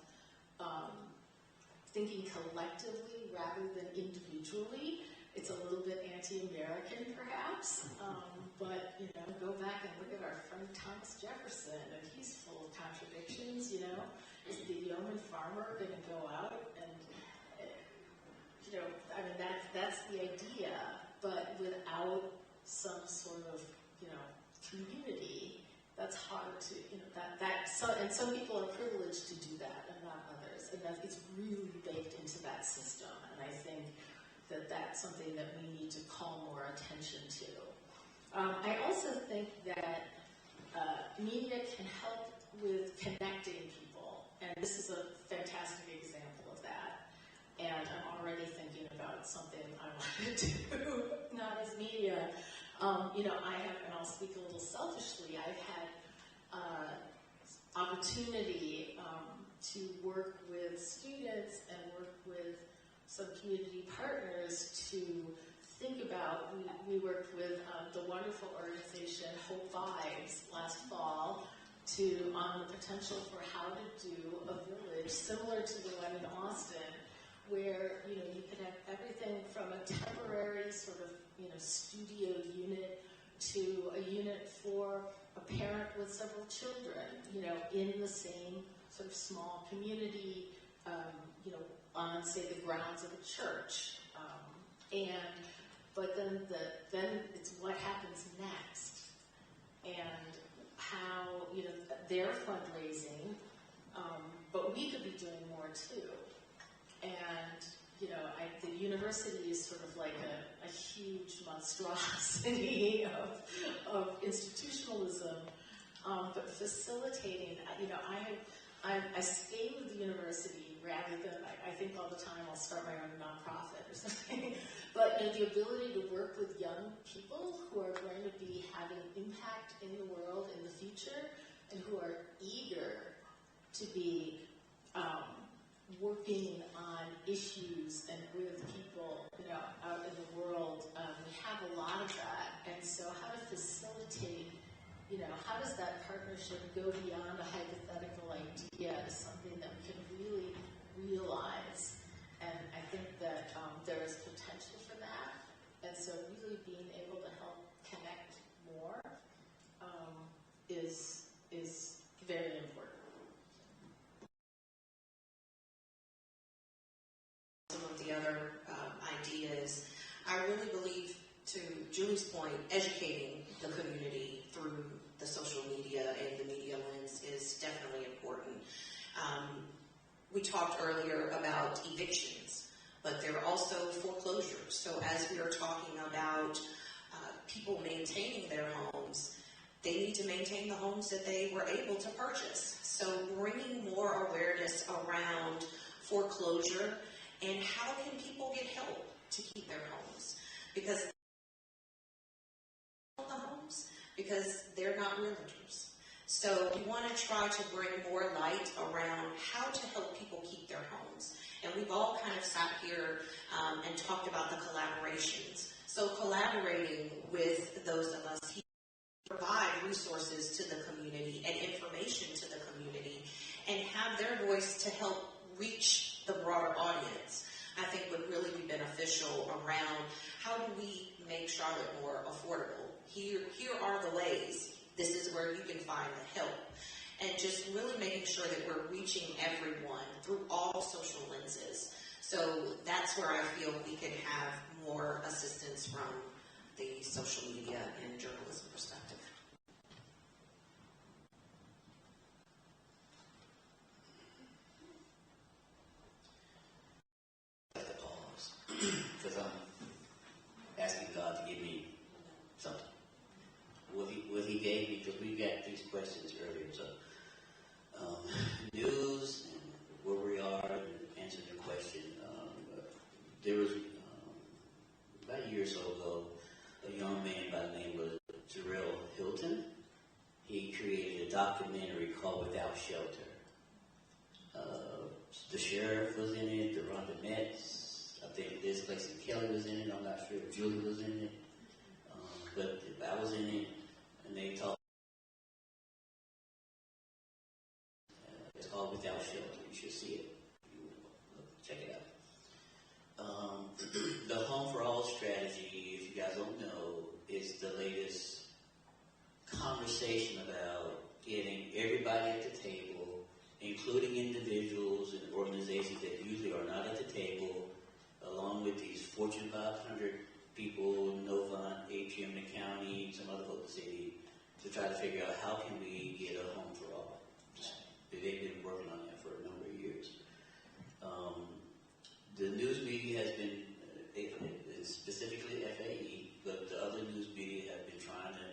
S8: thinking collectively rather than individually, it's a little bit anti-American perhaps, but go back and look at our friend Thomas Jefferson, and he's full of contradictions, It's yeoman farmer going to go out and, I mean, that's the idea, but without some sort of, community, that's hard to, and some people are privileged to do that and not others, and that it's really baked into that system, and I think that that's something that we need to call more attention to. I also think that media can help with connecting people, and this is a fantastic example of that. And I'm already thinking about something I want to do, not as media. I have, and I'll speak a little selfishly, I've had opportunity to work with students and work with some community partners to think about, we worked with the wonderful organization Hope Vibes last fall on the potential for how to do a village similar to the one in Austin, where you could have everything from a temporary sort of studio unit to a unit for a parent with several children, in the same sort of small community, on say the grounds of a church, but then it's what happens next, and how they're fundraising, but we could be doing more too. And, the university is sort of like a huge monstrosity of institutionalism, but facilitating, I stay with the university rather than, I think all the time I'll start my own nonprofit or something, but the ability to work with young people who are going to be having impact in the world in the future and who are eager to be working on issues and with people, out in the world. We have a lot of that, and so how to facilitate, how does that partnership go beyond a hypothetical idea to something that we can really realize? And I think that there is potential for that, and so really being able to help connect more is very important.
S1: Some of the other ideas, I really believe, to Julie's point, educating the community through the social media and the media lens is definitely important. We talked earlier about evictions, but there are also foreclosures. So as we are talking about people maintaining their homes, they need to maintain the homes that they were able to purchase. So bringing more awareness around foreclosure and how can people get help to keep their homes, because they're not realtors. So we want to try to bring more light around how to help people keep their homes. And we've all kind of sat here and talked about the collaborations. So collaborating with those of us who provide resources to the community and information to the community and have their voice to help reach the broader audience, I think would really be beneficial around how do we make Charlotte more affordable. Here are the ways. This is where you can find the help. And just really making sure that we're reaching everyone through all social lenses. So that's where I feel we can have more assistance from the social media and journalism perspective.
S9: Because I'm asking God to give me something. What he gave me, because we got these questions earlier, so news and where we are and answering your question. There was about a year or so ago, a young man by the name of Jarrell Hilton. He created a documentary called Without Shelter. The sheriff was in it, the Rhonda Metz, I think Liz Lexington Kelly was in it, I'm not sure if Julie was in it, but I was in it, and they talked. It's called Without Shelter. You should see it. Check it out. The Home for All strategy, if you guys don't know, is the latest conversation about getting everybody at the table, including individuals Emmet County, some other folks in the city, to try to figure out how can we get a home for all. They've been working on that for a number of years. The news media has been, specifically FAE, but the other news media have been trying to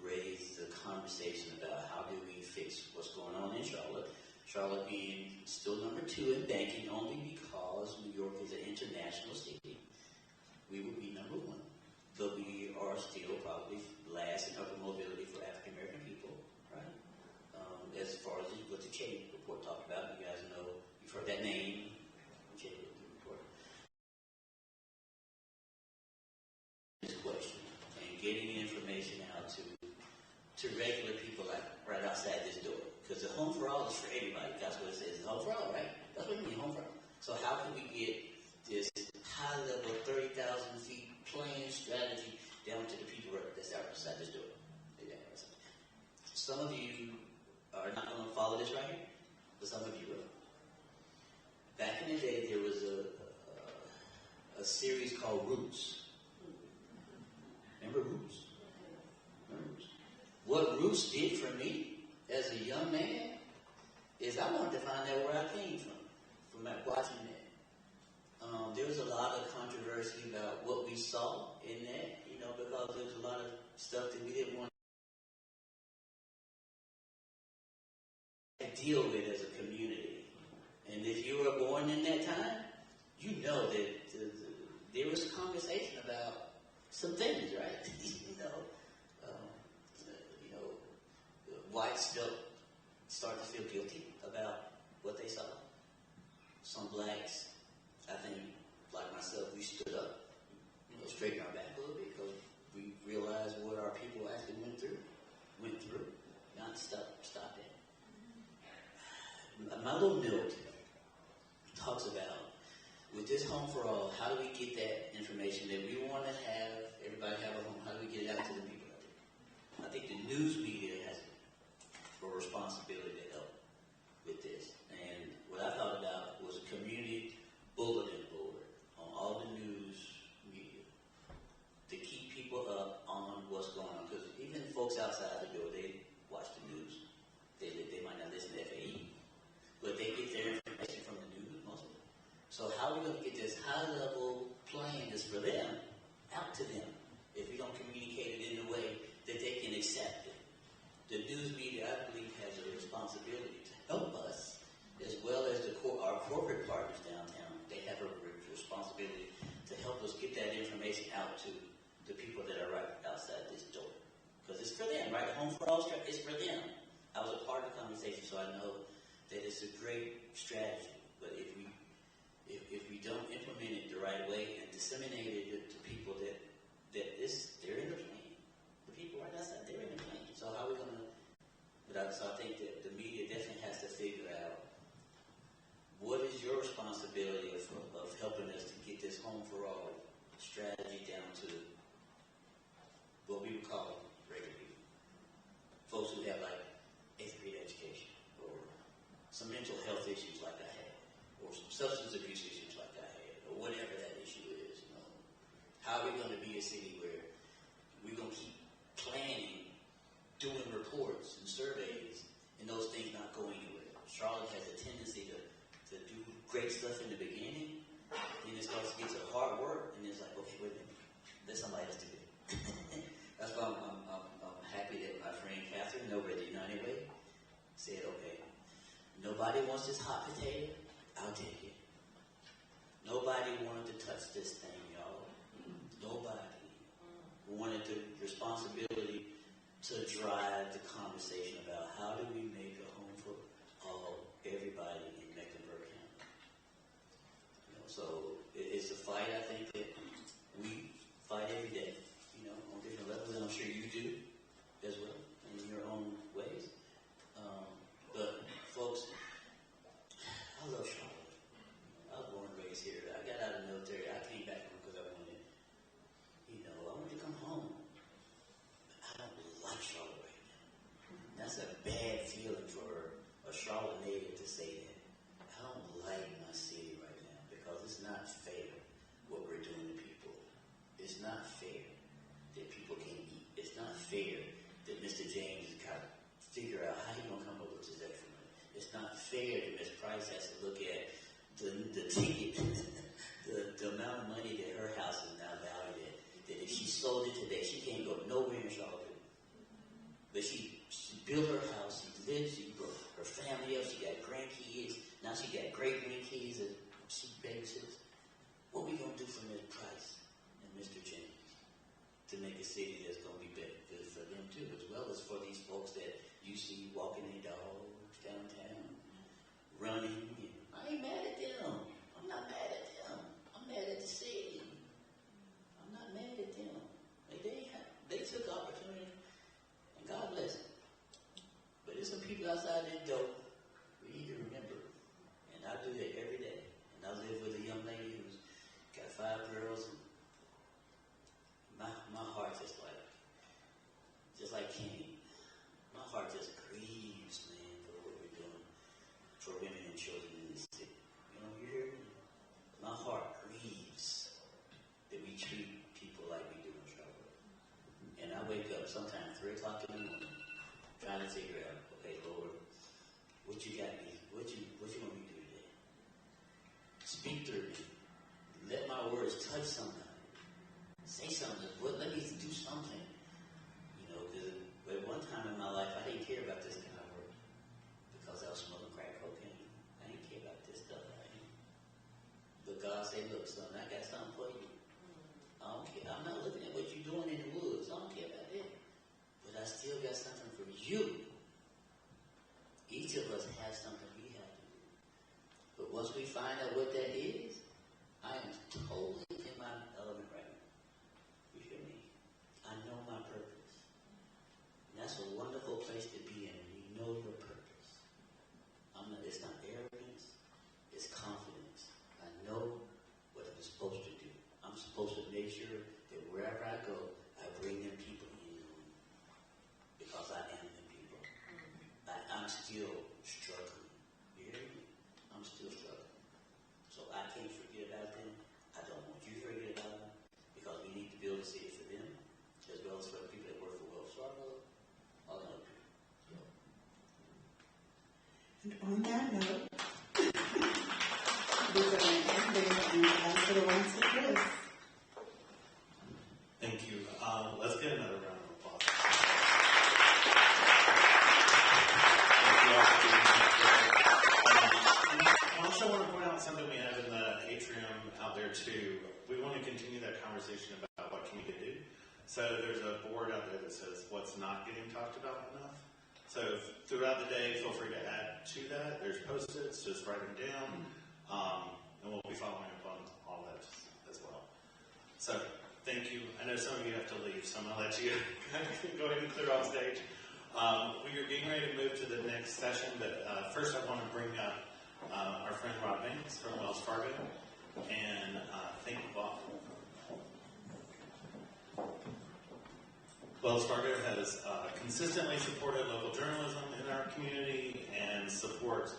S9: raise the conversation about how do we fix what's going on in Charlotte. Charlotte being still number 2 in banking only because New York is an international city. We would be number 1, but we are still probably last in upper mobility for African American people, right? As far as what the Chade report talked about, you guys know, you've heard that name, Chade report. This question and getting the information out to regular people like right outside this door. Because the home for all is for everybody. That's what it says. Home for all, right? That's what it means, home for all. So how can we get this high level 30,000 feet plan strategy down to the people that's outside this door? Some of you are not going to follow this right here, but some of you will. Back in the day, there was a series called Roots. Remember Roots? What Roots did for me as a young man is I wanted to find out where I came from watching that. There was a lot of controversy about what we saw in that, because there was a lot of stuff that we didn't want to deal with as a community. And if you were born in that time, you know that there was a conversation about some things, right? Whites start to feel guilty about what they saw. Some blacks, I think, like myself, we stood up, straightened our back a little bit because we realized what our people actually went through. Not stop it. My little note talks about, with this Home for All, how do we get that information that we want to have, everybody have a home, how do we get it out to the people out there? I think the news media has a responsibility to help with this. And what I thought about was a community bulletin board on all the news media to keep people up on what's going on. Because even folks outside the door, they watch the news. They might not listen to FAE, but they get their information from the news mostly. So how are we going to get this high-level plan that's for them out to them if we don't communicate it in a way that they can accept it? The news media, I believe, has a responsibility to help us, as well as our corporate partners downtown. They have a responsibility to help us get that information out to the people that are right outside this door. Because it's for them, right? Home for All is for them. I was a part of the conversation, so I know that it's a great strategy. But if we don't implement it the right way and disseminate it to people they're in the plan. The people right outside, they're in the plan. So how are we going to... So I think that the media definitely has to figure out what is your responsibility of helping us to get this Home for All strategy down to what we would call regular people. Folks who have like 8th grade education, or some mental health issues like I had, or some substance abuse issues like I had, or whatever that issue is. How are we going to be a city where we're going to keep planning, doing reports and surveys, and those things not go anywhere? Charlotte has a tendency to do great stuff in the beginning, then it starts to get to hard work, and it's like, okay, wait a minute, let somebody else do it. That's why I'm happy that my friend Catherine over at the United Way said, okay, nobody wants this hot potato, I'll take it. Nobody wanted to touch this thing, y'all. Nobody wanted the responsibility to drive the conversation about how do we make a home for everybody in Mecklenburg County. So it's a fight, I think, that we fight every day, on different levels, and I'm sure you do as well in your own ways. But folks, I love Charlotte. I was born and raised here. I got out of the military. I came back home because I wanted to come home. I don't like Charlotte right now. That's a bad feeling for a Charlotte native to say that. Price has to look at the ticket, the amount of money that her house is now valued at. That if she sold it today, she can't go nowhere in Charlotte. But she built her house, she lives, she brought her family up, she got grandkids, now she got great grandkids and she babysits. What we gonna do for Ms. Price and Mr. James to make a city that's gonna be better, good for them too, as well as for these folks that you see walking their dogs downtown, running. I ain't mad at them. I'm not mad at them. I'm mad at the city. I'm not mad at them. They took opportunity, and God bless them. But there's some people outside that door we need to remember. And I do that every day. And I live with a young lady who's got 5 girls. And my heart just like Kenny. My heart just grieves, man, for what we're doing for women and children in this city. You know, you hear me? My heart grieves that we treat people like we do in Charlotte. And I wake up sometimes 3 o'clock in the morning trying to figure out, okay, Lord, what you got me? What you want me to do today? Speak through me. Let my words touch somebody. Say something. Let me do something. You know, because at one time in my life, I didn't care about this kind of work because I was smoking crack cocaine. I didn't care about this stuff. But God said, look, son, I got something for you. I don't care. I'm not looking at what you're doing in the woods. I don't care about it. But I still got something for you. Each of us has something we have to do. But once we find out what that is, I am totally in my element right now. You hear me? I know my purpose. And that's a wonderful place to be in. You know your purpose. It's not arrogance. It's confidence. I know what I'm supposed to do. I'm supposed to make sure that wherever I go, I bring them people in because I am them people. I'm still struggling. You hear me? I'm still struggling. So I can't forget about them. I don't want you to forget about them because we need to build a city for them as well as for the people that work for Wells Fargo, all the other people.
S5: And on that note, we're going to end there and pass it around to Chris.
S4: Thank you. Let's get another round of applause. Thank you all for being here. I also want to point out something we have in the atrium out there too. We want to continue that conversation about what can we do. So there's a board out there that says what's not getting talked about enough. So throughout the day, feel free to add to that. There's Post-its, just write them down. And we'll be following up on all that as well. So thank you. I know some of you have to leave, so I'm going to let you go ahead and clear off stage. We are getting ready to move to the next session, but first I want to bring up our friend Rob Banks from Wells Fargo and thank you, Bob. Wells Fargo has consistently supported local journalism in our community and supports,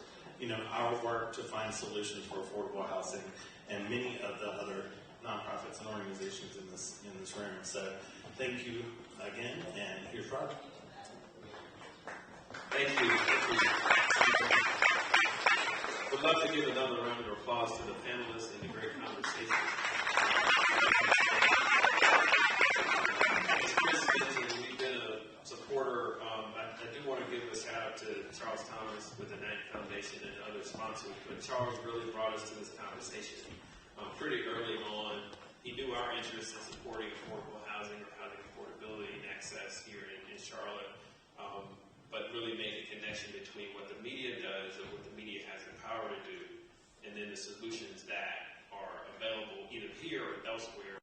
S4: our work to find solutions for affordable housing and many of the other nonprofits and organizations in this room. So thank you again, and here's Rob.
S10: Thank you. Would love to give another round of applause to the panelists and the great conversation. As Chris mentioned, we've been a supporter. I do want to give a shout out to Charles Thomas with the Knight Foundation and other sponsors, but Charles really brought us to this conversation pretty early on. He knew our interest in supporting affordable housing or housing affordability and access here in Charlotte, but really made a connection between what the media does and what the media has the power to do, and then the solutions that are available either here or elsewhere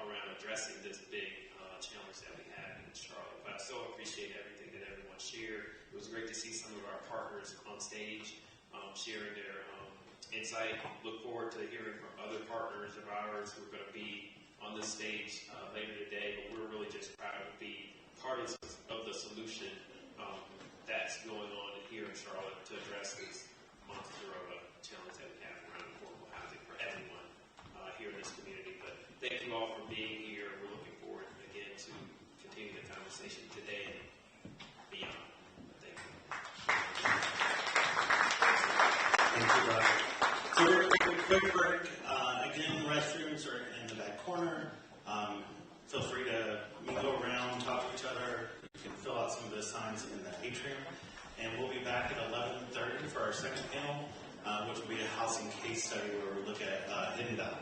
S10: around addressing this big challenge that we have in Charlotte. But I so appreciate everything that everyone shared. It was great to see some of our partners on stage sharing their insight. Look forward to hearing from other partners of ours who are going to be on this stage later today, but we're really just proud to be part of the solution that's going on here in Charlotte to address this monster challenge that we have around affordable housing for everyone here in this community. But thank you all for being here. We're looking forward again to continue the conversation today and beyond. Thank you.
S4: Thank Thank you, Rob. So we're going to take a quick break. Again, restrooms are in the back corner. Feel free to mingle around, talk to each other. You can fill out some of those signs in the atrium. And we'll be back at 11:30 for our second panel, which will be a housing case study where we look at Hidden Valley.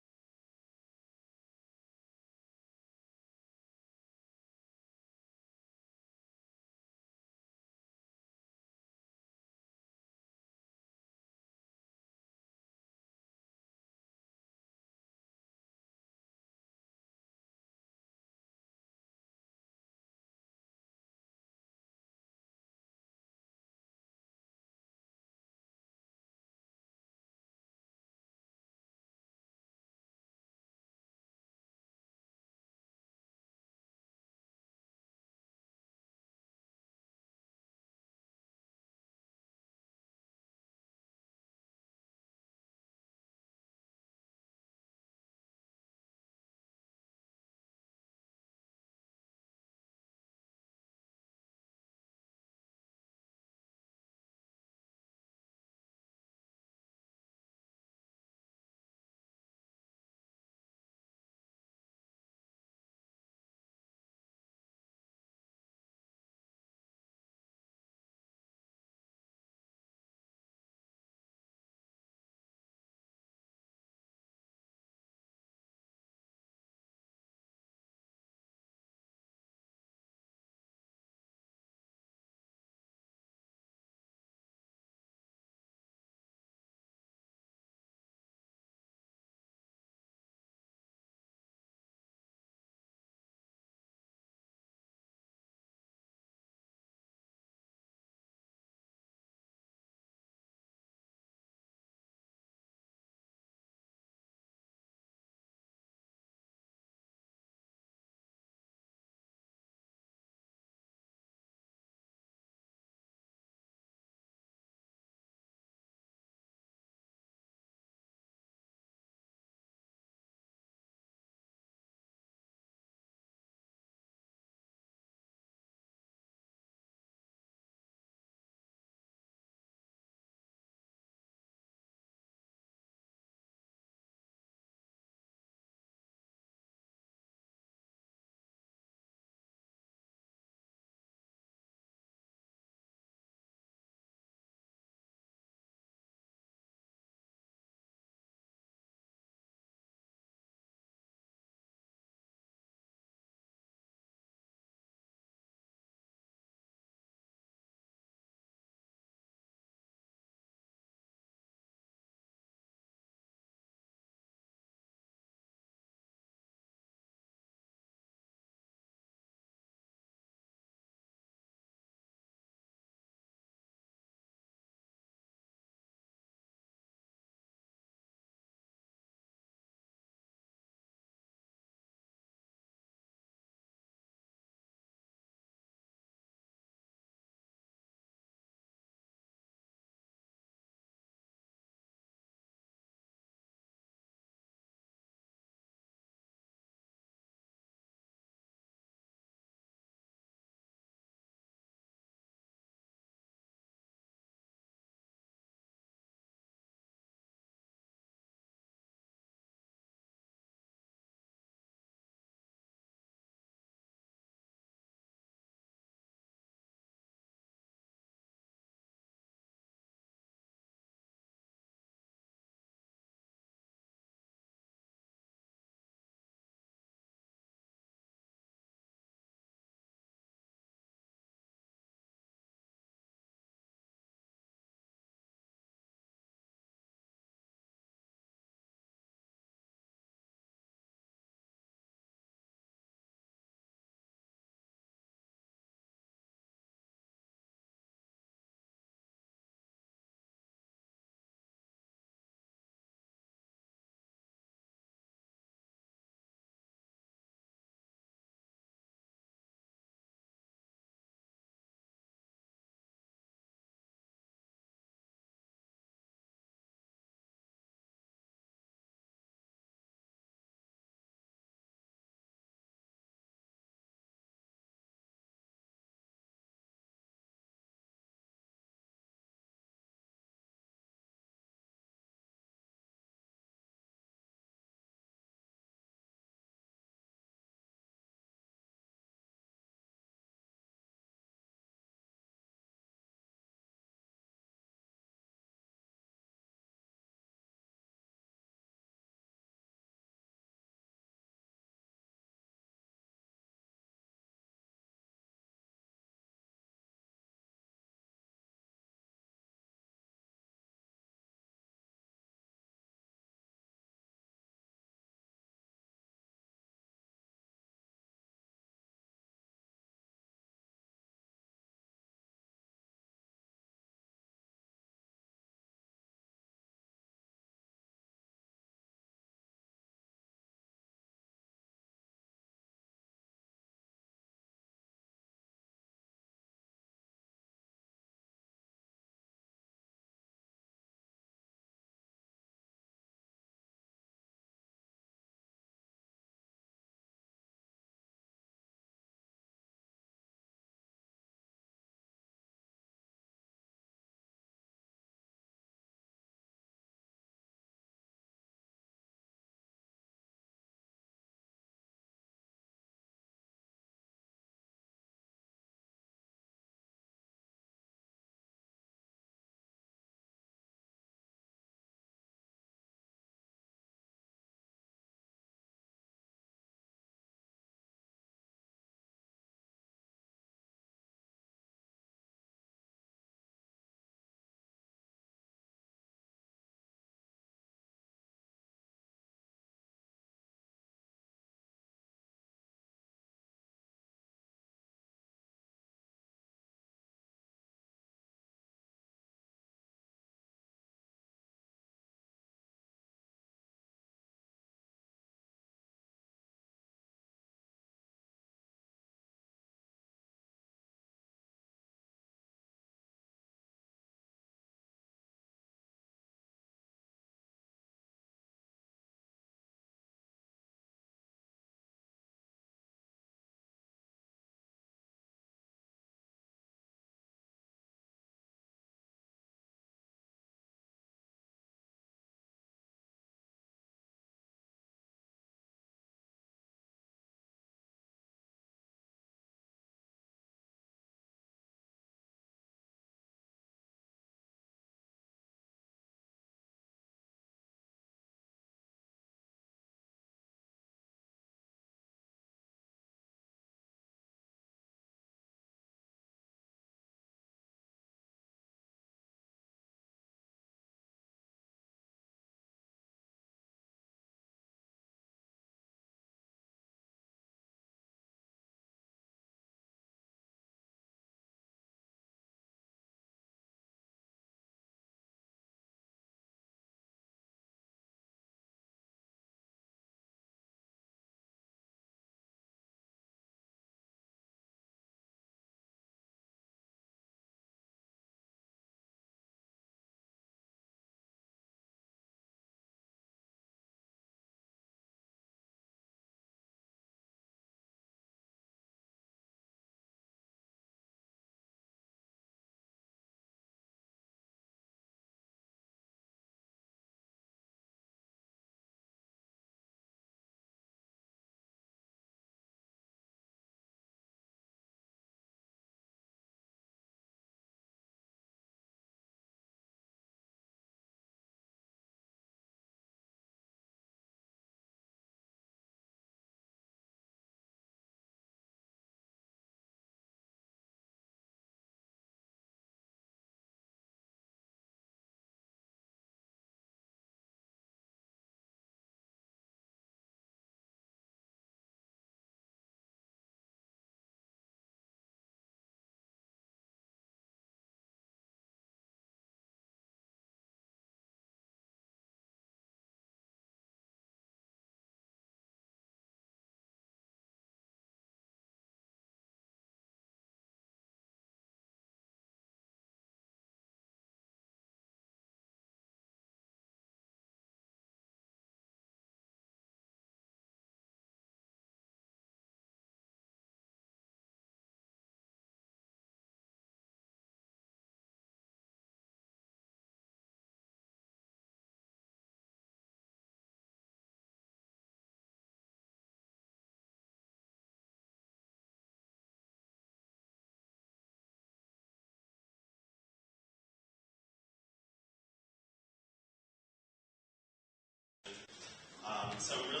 S4: So really.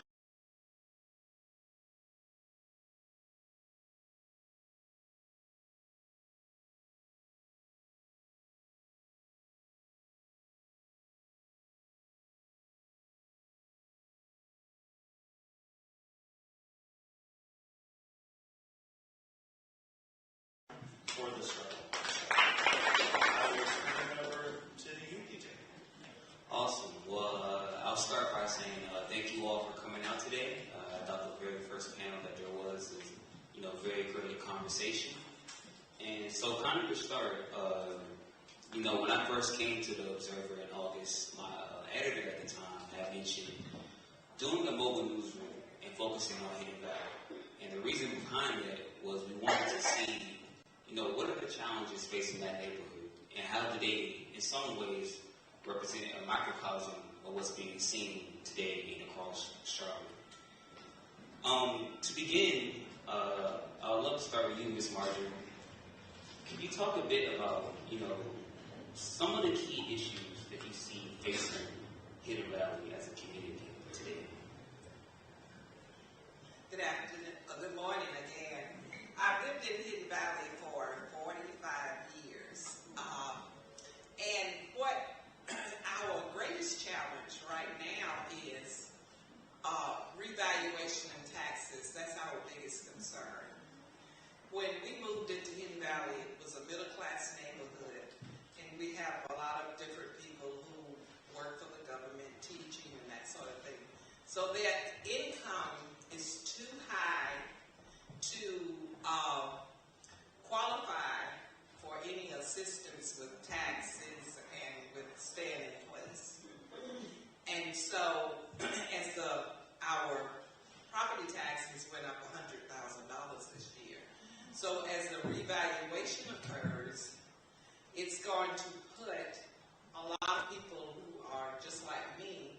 S4: For the struggle. I will turn it over to you, DJ.
S11: Awesome. Well, I'll start by saying thank you all for coming out today. I thought the very first panel that there was very great conversation. And so kind of to start, when I first came to the Observer in August, my editor at the time had mentioned doing a mobile newsroom and focusing on Hidden Valley. And the reason behind that was we wanted to see what are the challenges facing that neighborhood, and how do they, in some ways, represent a microcosm of what's being seen today and across Charlotte. To begin, I would love to start with you, Ms. Marjorie. Can you talk a bit about, some of the key issues that you see facing Hidden Valley as a community today?
S12: Good afternoon, good morning again. I've lived in Hidden Valley for 45 years. And what our greatest challenge right now is revaluation and taxes. That's our biggest concern. When we moved into Hidden Valley, it was a middle-class neighborhood, and we have a lot of different people who work for the government, teaching and that sort of thing. So their income is too high to qualify for any assistance with taxes and with staying in place. And so as our property taxes went up $100,000 this year. So as the revaluation occurs, it's going to put a lot of people who are just like me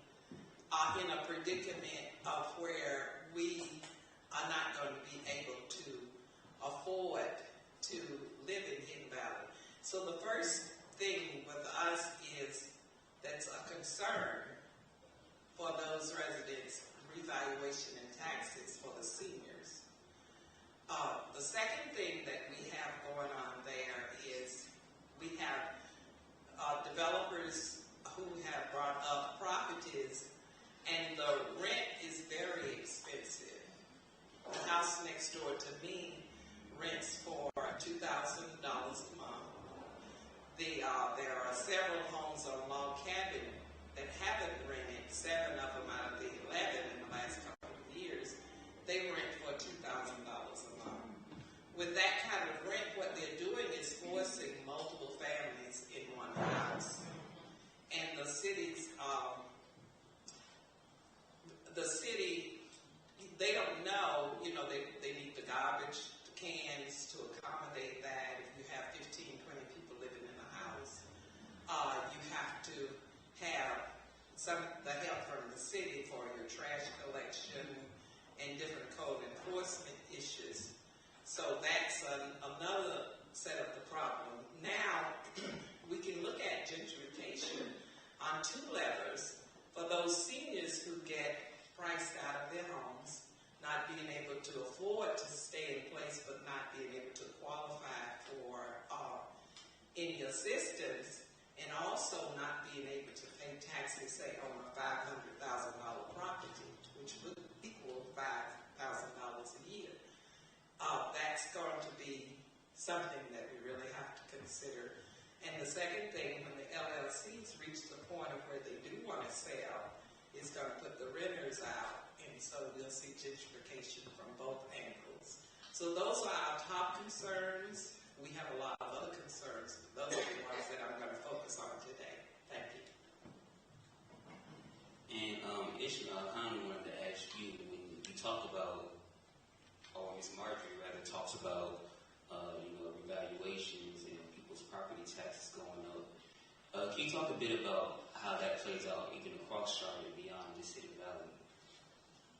S12: in a predicament of where we are not going to be able to afford to live in Hidden Valley. So the first thing with us is that's a concern for those residents, revaluation and taxes for the seniors. The second thing that we have going on there is we have developers who have brought up properties, and the rent is very expensive. The house next door to me rents for $2,000 a month. There are several homes on Log Cabin that haven't rented, 7 of them out of the 11 in the last couple of years. They rent for $2,000 a month. With that kind of rent, what they're doing is forcing multiple families in one house. And the city, they don't know, they need the garbage, the cans to accommodate that. If you have 15, 20 people living in a house, you have to have the help from the city for your trash collection and different code enforcement issues. So that's another set of the problem. Now, we can look at gentrification on 2 levers for those seniors who get priced out of their homes, not being able to afford to stay in place, but not being able to qualify for any assistance, and also not being able to pay taxes, say, on a $500,000 property, which would equal $5,000 a year. That's going to be something that we really have to consider. And the second thing, when the LLCs reach the point of where they do want to sell, is going to put the renters out, and so we'll see gentrification from both angles. So those are our top concerns. We have a lot of other concerns. Those are the ones that I'm going to focus on today. Thank you.
S11: And Ishmael, I kind of wanted to ask you, when you talk about, or Ms. Marjorie rather talks about, revaluations and people's property taxes going up, can you talk a bit about how that plays out even across Charlotte beyond just Hidden Valley?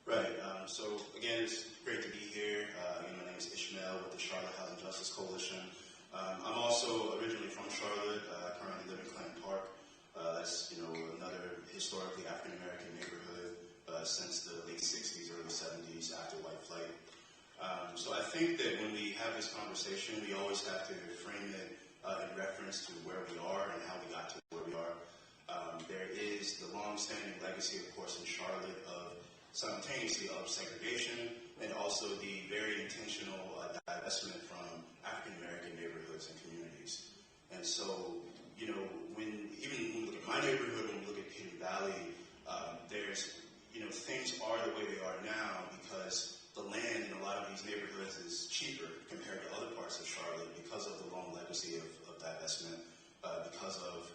S13: Right. So again, it's great to be here. My name is Ishmael with the Charlotte Housing Justice Coalition. I'm also originally from Charlotte. I currently live in Clinton Park. That's another historically African American neighborhood. since the late 60s, early 70s after white flight. So I think that when we have this conversation, we always have to frame it in reference to where we are and how we got to where we are. There is the long-standing legacy, of course, in Charlotte of simultaneously of segregation and also the very intentional divestment from African American neighborhoods and communities. And so, you know, when we look at my neighborhood, when we look at Hidden Valley, there's, you know, things are the way they are now because the land in a lot of these neighborhoods is cheaper compared to other parts of Charlotte because of the long legacy of divestment, because of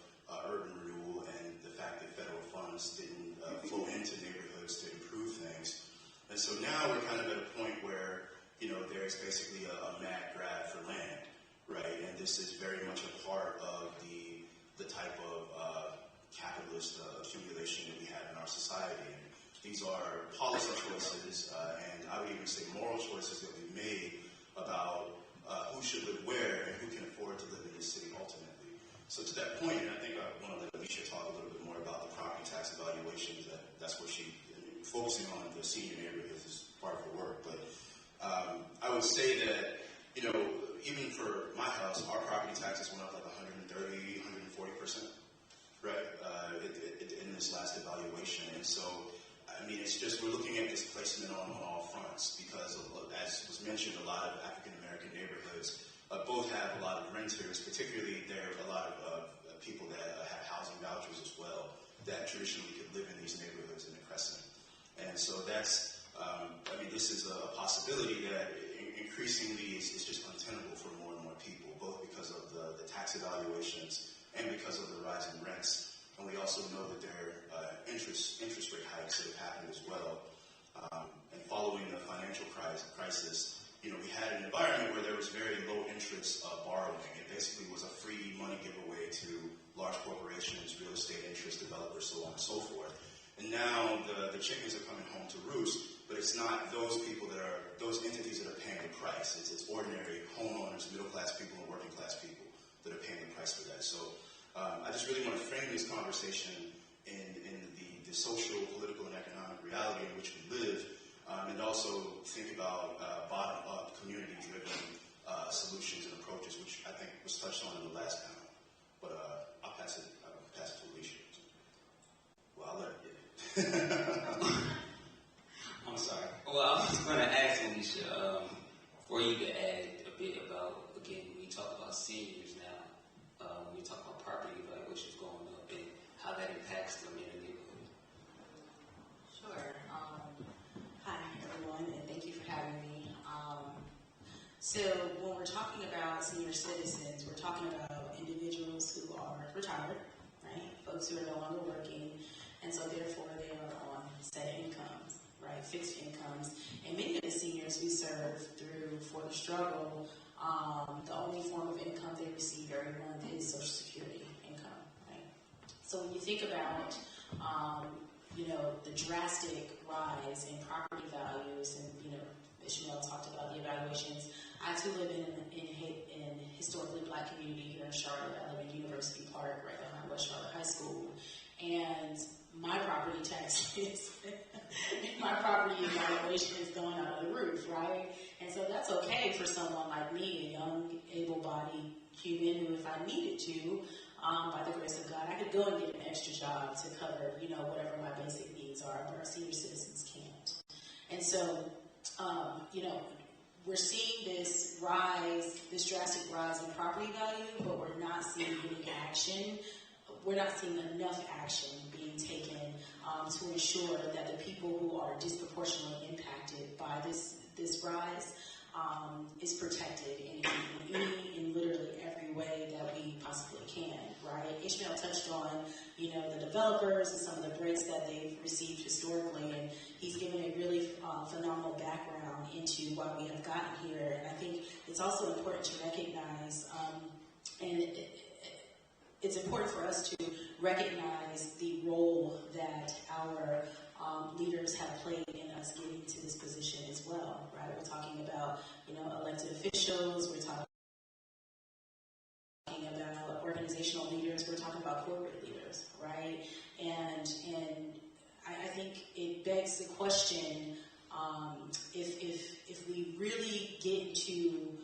S13: urban renewal and the fact that federal funds didn't flow into neighborhoods to improve things. And so now we're kind of at a point where, you know, there's basically a mad grab for land, right? And this is very much a part of the type of capitalist accumulation that we have in our society. And these are policy choices, and I would even say moral choices that we've made about who should live where and who can afford to live in this city ultimately. So to that point, and I think I want to let Alicia talk a little bit more about the property tax evaluations. That's what she focusing on the senior neighborhoods is part of her work. But I would say that, you know, even for my house, our property taxes went up like 130, 140%, right, in this last evaluation. And so, I mean, it's just we're looking at displacement on all fronts because, as was mentioned, a lot of African-American neighborhoods both have a lot of renters, particularly there are a lot of people that have housing vouchers as well that traditionally could live in these neighborhoods in the Crescent. And so that's, I mean, this is a possibility that increasingly is just untenable for more and more people, both because of the tax evaluations and because of the rise in rents. And we also know that there are interest rate hikes that have happened as well. And following the financial crisis, you know, we had an environment where there was very low interest borrowing. It basically was a free money giveaway to large corporations, real estate interests, developers, so on and so forth. And now the chickens are coming home to roost, but it's not those people that are, those entities that are paying the price. It's ordinary homeowners, middle-class people, and working-class people that are paying the price for that. So I just really want to frame this conversation in the social, political, and economic reality in which we live, and also think about bottom-up, community-driven solutions and approaches, which I think was touched on in the last panel. But I'll pass it to Alicia. Well, I'll let her get it.
S11: I'm sorry. Well, I was going to ask Alicia for you to add a bit about, again, when you talk about seniors now, when you talk about property evaluations going up and how that impacts them in the neighborhood.
S14: Sure. Hi, everyone, and thank you for having me. So when we're talking about senior citizens, we're talking about individuals who are retired, right? Folks who are no longer working, and so therefore they are on set incomes, right? Fixed incomes. And many of the seniors we serve through For the Struggle, the only form of income they receive every month is Social Security income, right? So when you think about, you know, the drastic rise in property values, and, you know, Ishmael talked about the evaluations. I too live in a historically black community here in Charlotte. I live in University Park, right behind West Charlotte High School. And my property taxes, my property evaluation is going out of the roof, right? And so that's okay for someone like me, a young, able-bodied human who, if I needed to, by the grace of God, I could go and get an extra job to cover, you know, whatever my basic needs are, but our senior citizens can't. And so, you know, we're seeing this rise, this drastic rise in property value, but we're not seeing any action. We're not seeing enough action being taken to ensure that the people who are disproportionately impacted by this rise is protected in literally every way that we possibly can, right? Ishmael touched on, you know, the developers and some of the breaks that they've received historically, and he's given a really phenomenal background into why we have gotten here. And I think it's also important to recognize, it's important for us to recognize the role that our leaders have played in us getting to this position as well, right? We're talking about, you know, elected officials, we're talking about organizational leaders, we're talking about corporate leaders, right? And I think it begs the question, if we really get into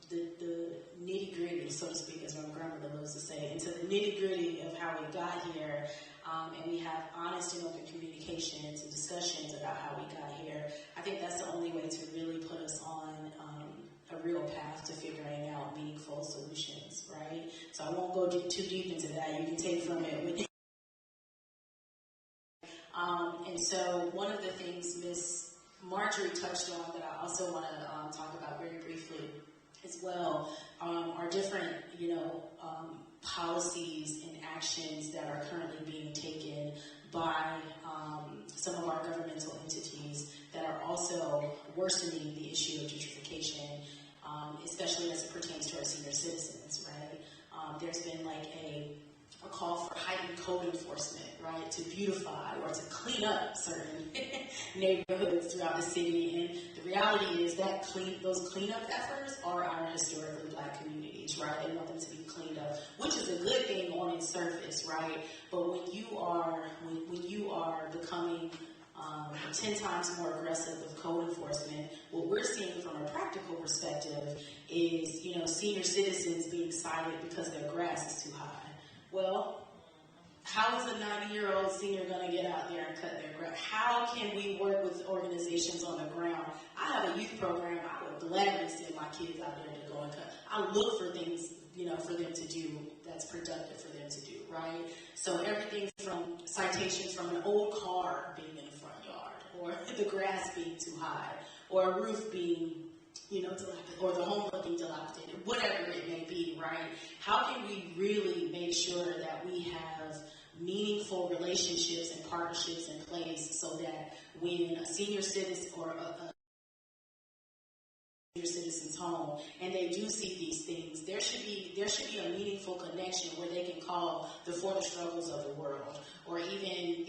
S14: the nitty-gritty, so to speak, as my grandmother loves to say, into the nitty-gritty of how we got here, and we have honest and open communications and discussions about how we got here, I think that's the only way to really put us on a real path to figuring out meaningful solutions, right? So I won't go too deep into that. You can take from it with and so one of the things Miss Marjorie touched on that I also want to talk about very briefly as well are different, policies and actions that are currently being taken by some of our governmental entities that are also worsening the issue of gentrification, especially as it pertains to our senior citizens, right? There's been like a call for heightened code enforcement, right, to beautify or to clean up certain neighborhoods throughout the city. And the reality is that those cleanup efforts are our historically Black communities, right? They want them to be cleaned up, which is a good thing on its surface, right? But when you are becoming 10 times more aggressive with code enforcement, what we're seeing from a practical perspective is, senior citizens being cited because their grass is too high. Well, how is a 90-year-old senior going to get out there and cut their grass? How can we work with organizations on the ground? I have a youth program. I would gladly send my kids out there to go and cut. I look for things, for them to do that's productive for them to do, right? So everything from citations from an old car being in the front yard, or the grass being too high, or a roof being dilapidated, or the home looking dilapidated, whatever it may be, right? How can we really make sure that we have meaningful relationships and partnerships in place so that when a senior citizen or a senior citizen's home and they do see these things, there should be a meaningful connection where they can call the For the Struggles of the world, or even,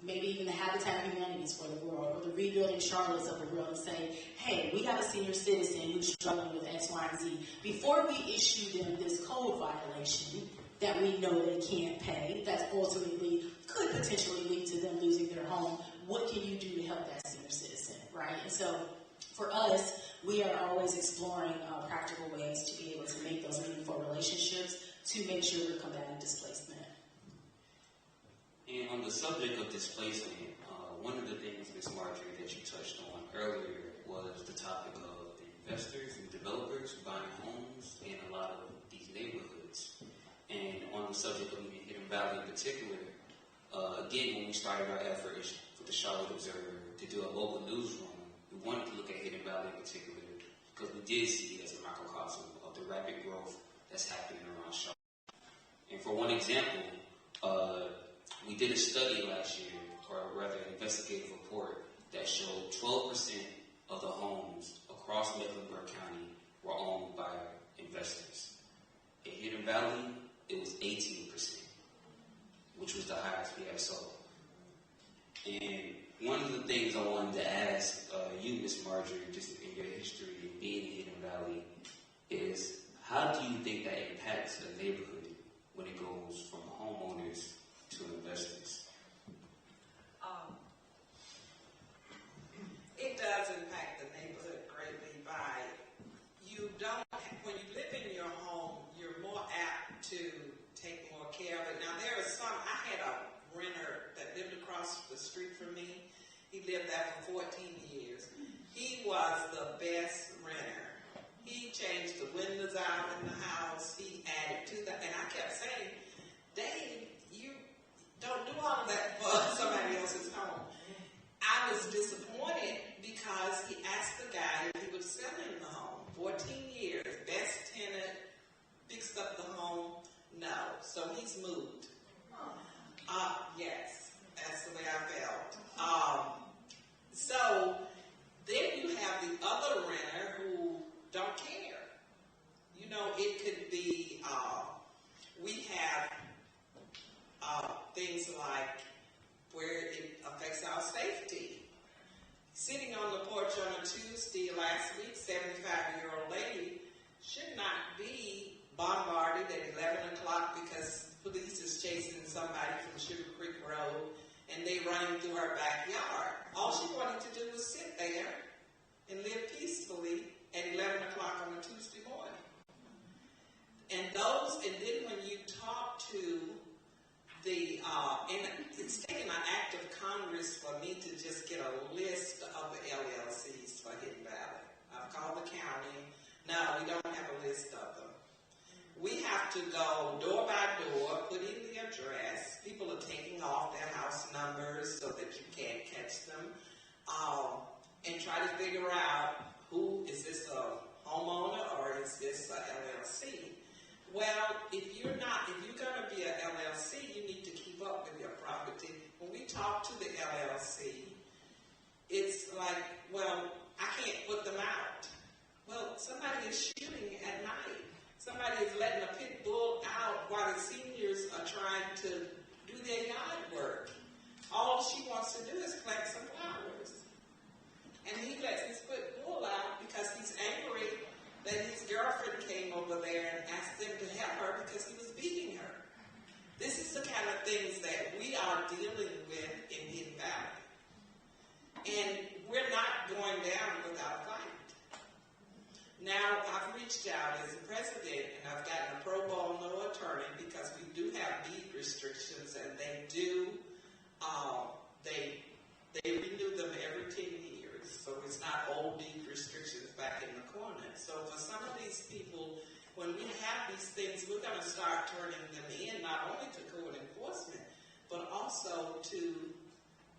S14: maybe even the Habitat of Humanities for the world, or the Rebuilding Charlottes of the world, and say, hey, we have a senior citizen who's struggling with X, Y, and Z. Before we issue them this code violation that we know they can't pay, that ultimately could potentially lead to them losing their home, what can you do to help that senior citizen, right? And so for us, we are always exploring practical ways to be able to make those meaningful relationships to make sure we're combating displacement.
S11: And on the subject of displacement, one of the things, Ms. Marjorie, that you touched on earlier was the topic of investors and developers buying homes in a lot of these neighborhoods. And on the subject of Hidden Valley in particular, again, when we started our efforts with the Charlotte Observer to do a local newsroom, we wanted to look at Hidden Valley in particular because we did see it as a microcosm of the rapid growth that's happening around Charlotte. And for one example, we did a study last year, or rather an investigative report, that showed 12% of the homes across Mecklenburg County were owned by investors. In Hidden Valley, it was 18%, which was the highest we ever saw. And one of the things I wanted to ask you, Ms. Marjorie, just in your history of being in Hidden Valley, is how do you think that impacts a neighborhood when it goes from homeowners to investors?
S12: It does impact the neighborhood greatly by when you live in your home, you're more apt to take more care of it. Now I had a renter that lived across the street from me. He lived there for 14 years. He was the best renter. He changed the windows out in the house. He added to that. And I kept saying, Dave, you don't do all of that for somebody else's home. I was disappointed because he asked the guy if he would sell him the home. 14 years, best tenant, fixed up the home. No. So he's moved. Yes, that's the way I felt. So then you have the other renter who don't care. It could be, we have things like where it affects our safety. Sitting on the porch on a Tuesday last week, 75-year-old lady should not be bombarded at 11 o'clock because police is chasing somebody from Sugar Creek Road her backyard. All she wanted to do was sit there and live peacefully at 11 o'clock on a Tuesday morning. And then when you talk to and it's taken an act of Congress for me to just get a list of the LLCs for Hidden Valley. I've called the county. No, we don't have a list of them. We have to go door by door, put in the address. People are taking off their house numbers so that you can't catch them, and try to figure out is this a homeowner or is this a LLC? Well, if you're going to be an LLC, you need to keep up with your property. When we talk to the LLC, it's like, well, I can't put them out. Well, somebody is shooting at night. Somebody is letting a pit bull out while the seniors are trying to do their yard work. All she wants to do is collect some flowers. And he lets this pit bull out because he's angry that his girlfriend came over there and asked him to help her because he was beating her. This is the kind of things that we are dealing with in Hidden Valley. And we're not going down without fight. Now, I've reached out as the president, and I've gotten a pro bono attorney because we do have deed restrictions, and they do, they renew them every 10 years. So it's not old deed restrictions back in the corner. So for some of these people, when we have these things, we're going to start turning them in, not only to code enforcement, but also to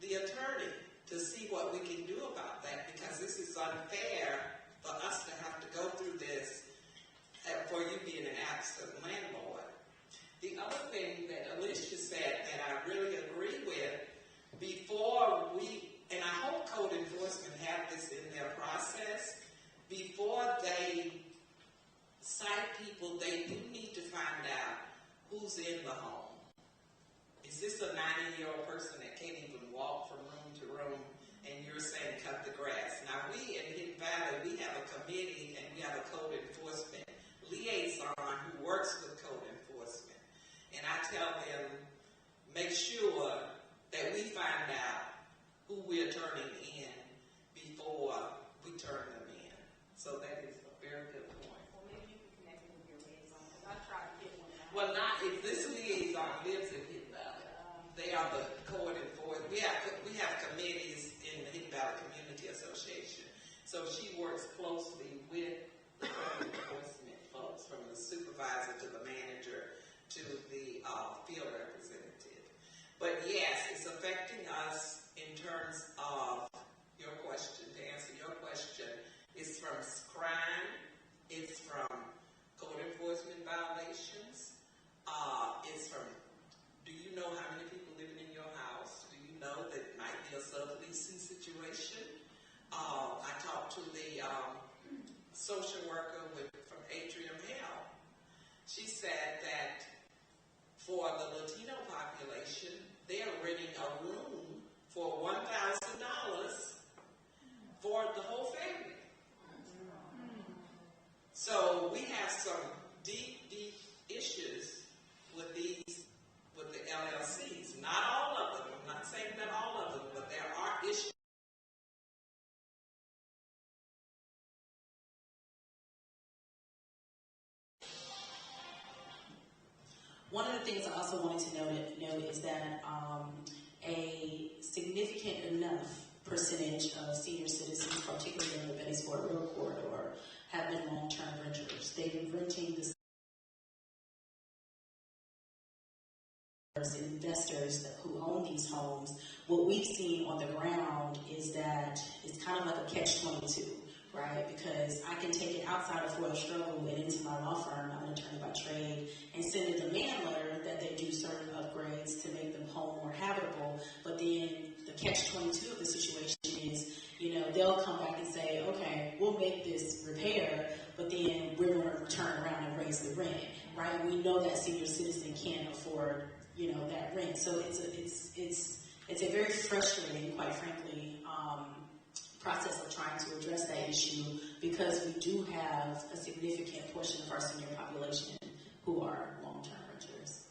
S12: the attorney to see what we can do about that, because this is unfair for us to have to go through this for you being an absent landlord. The other thing that Alicia said that I really agree with, before and I hope code enforcement have this in their process, before they cite people, they do need to find out who's in the home. Is this a 90-year-old person that can't even walk from room to room, and you're saying cut the grass? Now, we in Hidden Valley, we have a committee and we have a code enforcement liaison who works with code enforcement. And I tell them, make sure that we find out who we're turning in before we turn them in. So that is a very good point.
S14: Well, maybe you can connect me with your liaison, because I tried to get one out.
S12: Well, not if this liaison lives in Hidden Valley. They are the code enforcement. We have committees in the Hidden Valley Community Association. So she works closely with the code enforcement folks, from the supervisor to the manager to the field representative. But yes, it's affecting us in terms of your question. To answer your question, it's from crime, it's from code enforcement violations, it's from, do you know how many people living in your house? Do you know that it might be a subleasing situation? I talked to the social worker from Atrium Health. She said that for the Latino population, they are renting a room for $1,000 for the whole family. So we have some deep issues with the LLCs. Not all of them. I'm not saying that all of them, but there are issues.
S14: One of the things I also wanted to note is that a significant enough percentage of senior citizens, particularly in the Betty-Ford Road corridor, have been long-term renters. They've been renting the investors who own these homes. What we've seen on the ground is that it's kind of like a catch-22, right? Because I can take it outside of Royal Struggle and into my law firm, I'm an attorney by trade, and send a demand letter that they do certain upgrades to make them home more habitable. But then the catch-22 of the situation is, they'll come back and say, okay, we'll make this repair, but then we're going to turn around and raise the rent, right? We know that senior citizen can't afford, that rent. So it's a very frustrating, quite frankly, process of trying to address that issue, because we do have a significant portion of our senior population who are long-term renters.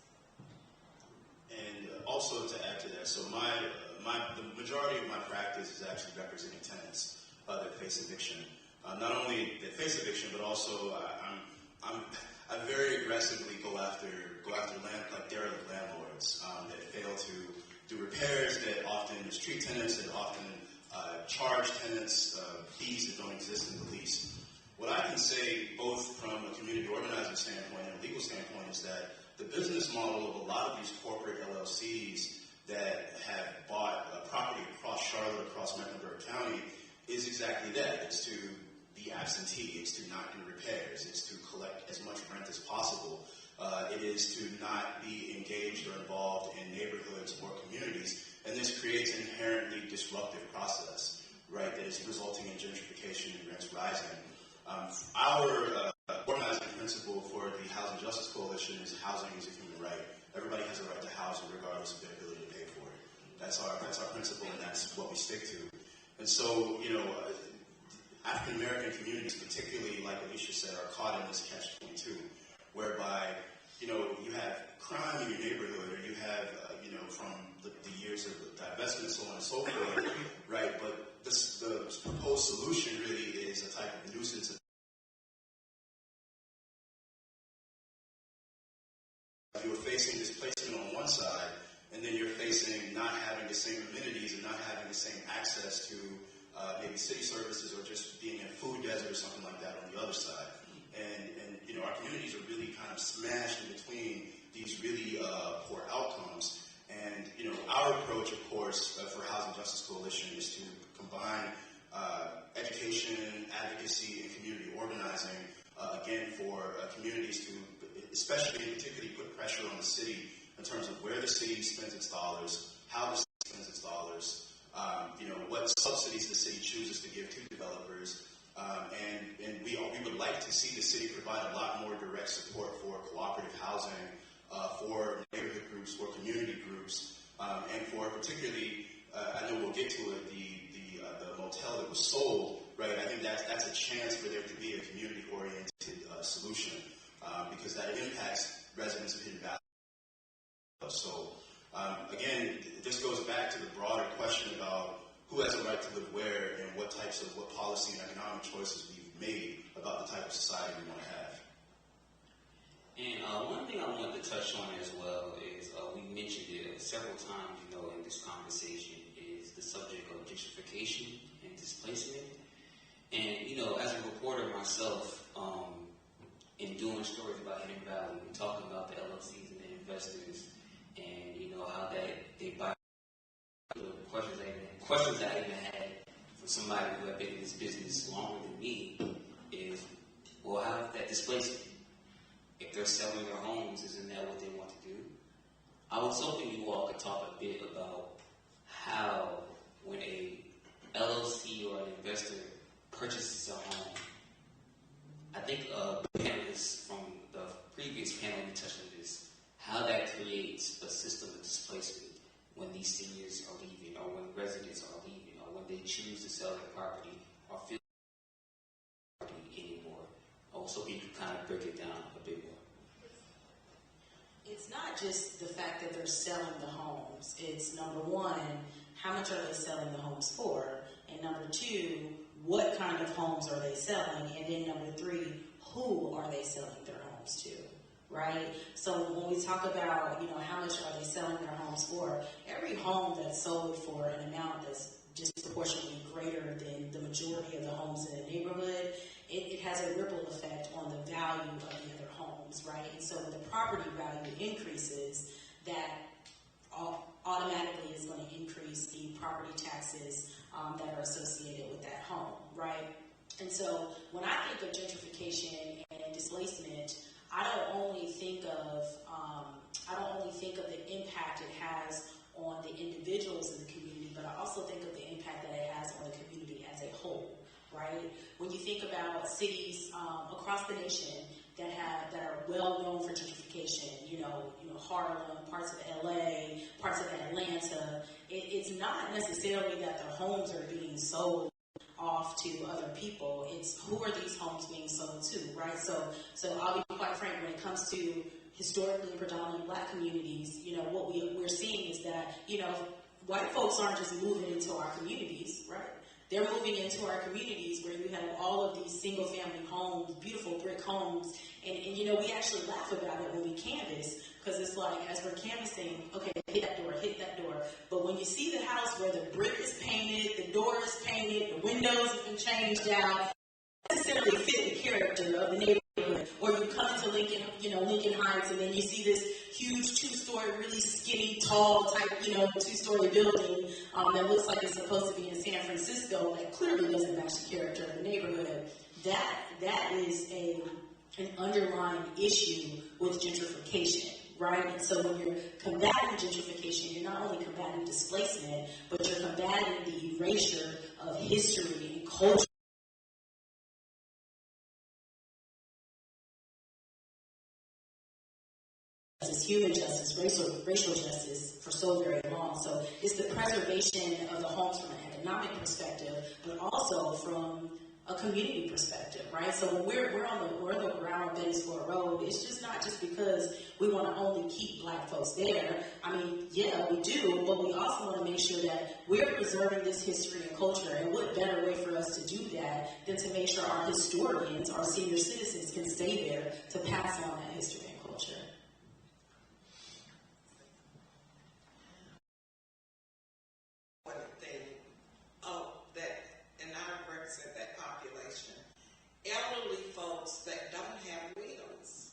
S13: And also to add to that, so my the majority of my practice is actually representing tenants that face eviction. Not only that face eviction, but also I very aggressively go after derelict landlords that fail to do repairs, that often mistreat tenants, that often charge tenants fees that don't exist in the lease. What I can say, both from a community organizing standpoint and a legal standpoint, is that the business model of a lot of these corporate LLCs that have bought property across Charlotte, across Mecklenburg County, is exactly that. It's to be absentee. It's to not do repairs. It's to collect as much rent as possible. It is to not be engaged or involved in neighborhoods or communities. And this creates an inherently disruptive process, right, that is resulting in gentrification and rents rising. Our organizing principle for the Housing Justice Coalition is housing is a human right. Everybody has a right to housing regardless of their ability to pay for it. That's our principle, and that's what we stick to. And so, African American communities, particularly, like Alicia said, are caught in this catch-22, whereby, you have crime in your neighborhood, or you have, from the years of divestment, so on and so forth, right? But the proposed solution really is a type of nuisance. You're facing displacement on one side, and then you're facing not having the same amenities and not having the same access to maybe city services, or just being in a food desert or something like that on the other side. And our communities are really kind of smashed in between these really poor outcomes. And, our approach, of course, for Housing Justice Coalition is to combine education, advocacy, and community organizing, again, for communities to, especially and particularly, put pressure on the city in terms of where the city spends its dollars, how the city spends its dollars, what subsidies the city chooses to give to developers. And we would like to see the city provide a lot more direct support for cooperative housing, for neighborhood groups, for community groups, and for particularly, I know we'll get to it, the motel that was sold, right? I think that's a chance for there to be a community-oriented solution, because that impacts residents of Hidden Valley. So, again, this goes back to the broader question about who has a right to live where and what policy and economic choices we've made about the type of society we want to have.
S11: And one thing I wanted to touch on as well is we mentioned it several times, in this conversation, is the subject of gentrification and displacement. And, as a reporter myself, in doing stories about Hidden Valley, we're talking about the LLCs and the investors, and how they buy. The questions I even had from somebody who had been in this business longer than me is, well, how is that displacement? If they're selling their homes, isn't that what they want to do? I was hoping you all could talk a bit about how, when a LLC or an investor purchases a home, I think panelists from the previous panel touched on this, how that creates a system of displacement when these seniors are leaving, or when residents are leaving, or when they choose to sell their property or feel property anymore. Also, you can kind of break it down a bit more.
S14: It's not just the fact that they're selling the homes. It's, number one, how much are they selling the homes for? And number two, what kind of homes are they selling? And then number three, who are they selling their homes to? Right? So when we talk about, how much are they selling their homes for, every home that's sold for an amount that's disproportionately greater than the majority of the homes in the neighborhood, it has a ripple effect on the value of the other homes, right? And so when the property value increases, that automatically is going to increase the property taxes that are associated with that home, right? And so when I think of gentrification and displacement, I don't only think of the impact it has on the individuals in the community, but I also think of the impact that it has on the community as a whole, right? When you think about cities across the nation that are well known for gentrification, Harlem, parts of LA, parts of Atlanta, it's not necessarily that the homes are being sold off to other people. It's who are these homes being sold to, right? So I'll be quite frank, when it comes to historically predominantly Black communities, what we're seeing is that, white folks aren't just moving into our communities, right? They're moving into our communities where you have all of these single family homes, beautiful brick homes, and you know, we actually laugh about it when we canvas, because it's like, as we're canvassing, okay, hit that door. But when you see the house where the brick is painted, the door is painted, the windows have been changed out, necessarily fit the character of the neighborhood. Or you come into Lincoln, Lincoln Heights, and then you see this huge two-story, really skinny, tall type, two-story building that looks like it's supposed to be in San Francisco that clearly doesn't match the character of the neighborhood. That is an underlying issue with gentrification, right? And so when you're combating gentrification, you're not only combating displacement, but you're combating the erasure of history and culture. Human justice, racial justice for so very long. So it's the preservation of the homes from an economic perspective, but also from a community perspective, right? So when we're on the ground of Bettysville Road, it's just not just because we want to only keep black folks there. I mean, yeah, we do, but we also want to make sure that we're preserving this history and culture. And what better way for us to do that than to make sure our historians, our senior citizens, can stay there to pass on that history and culture.
S12: Elderly folks that don't have wheels.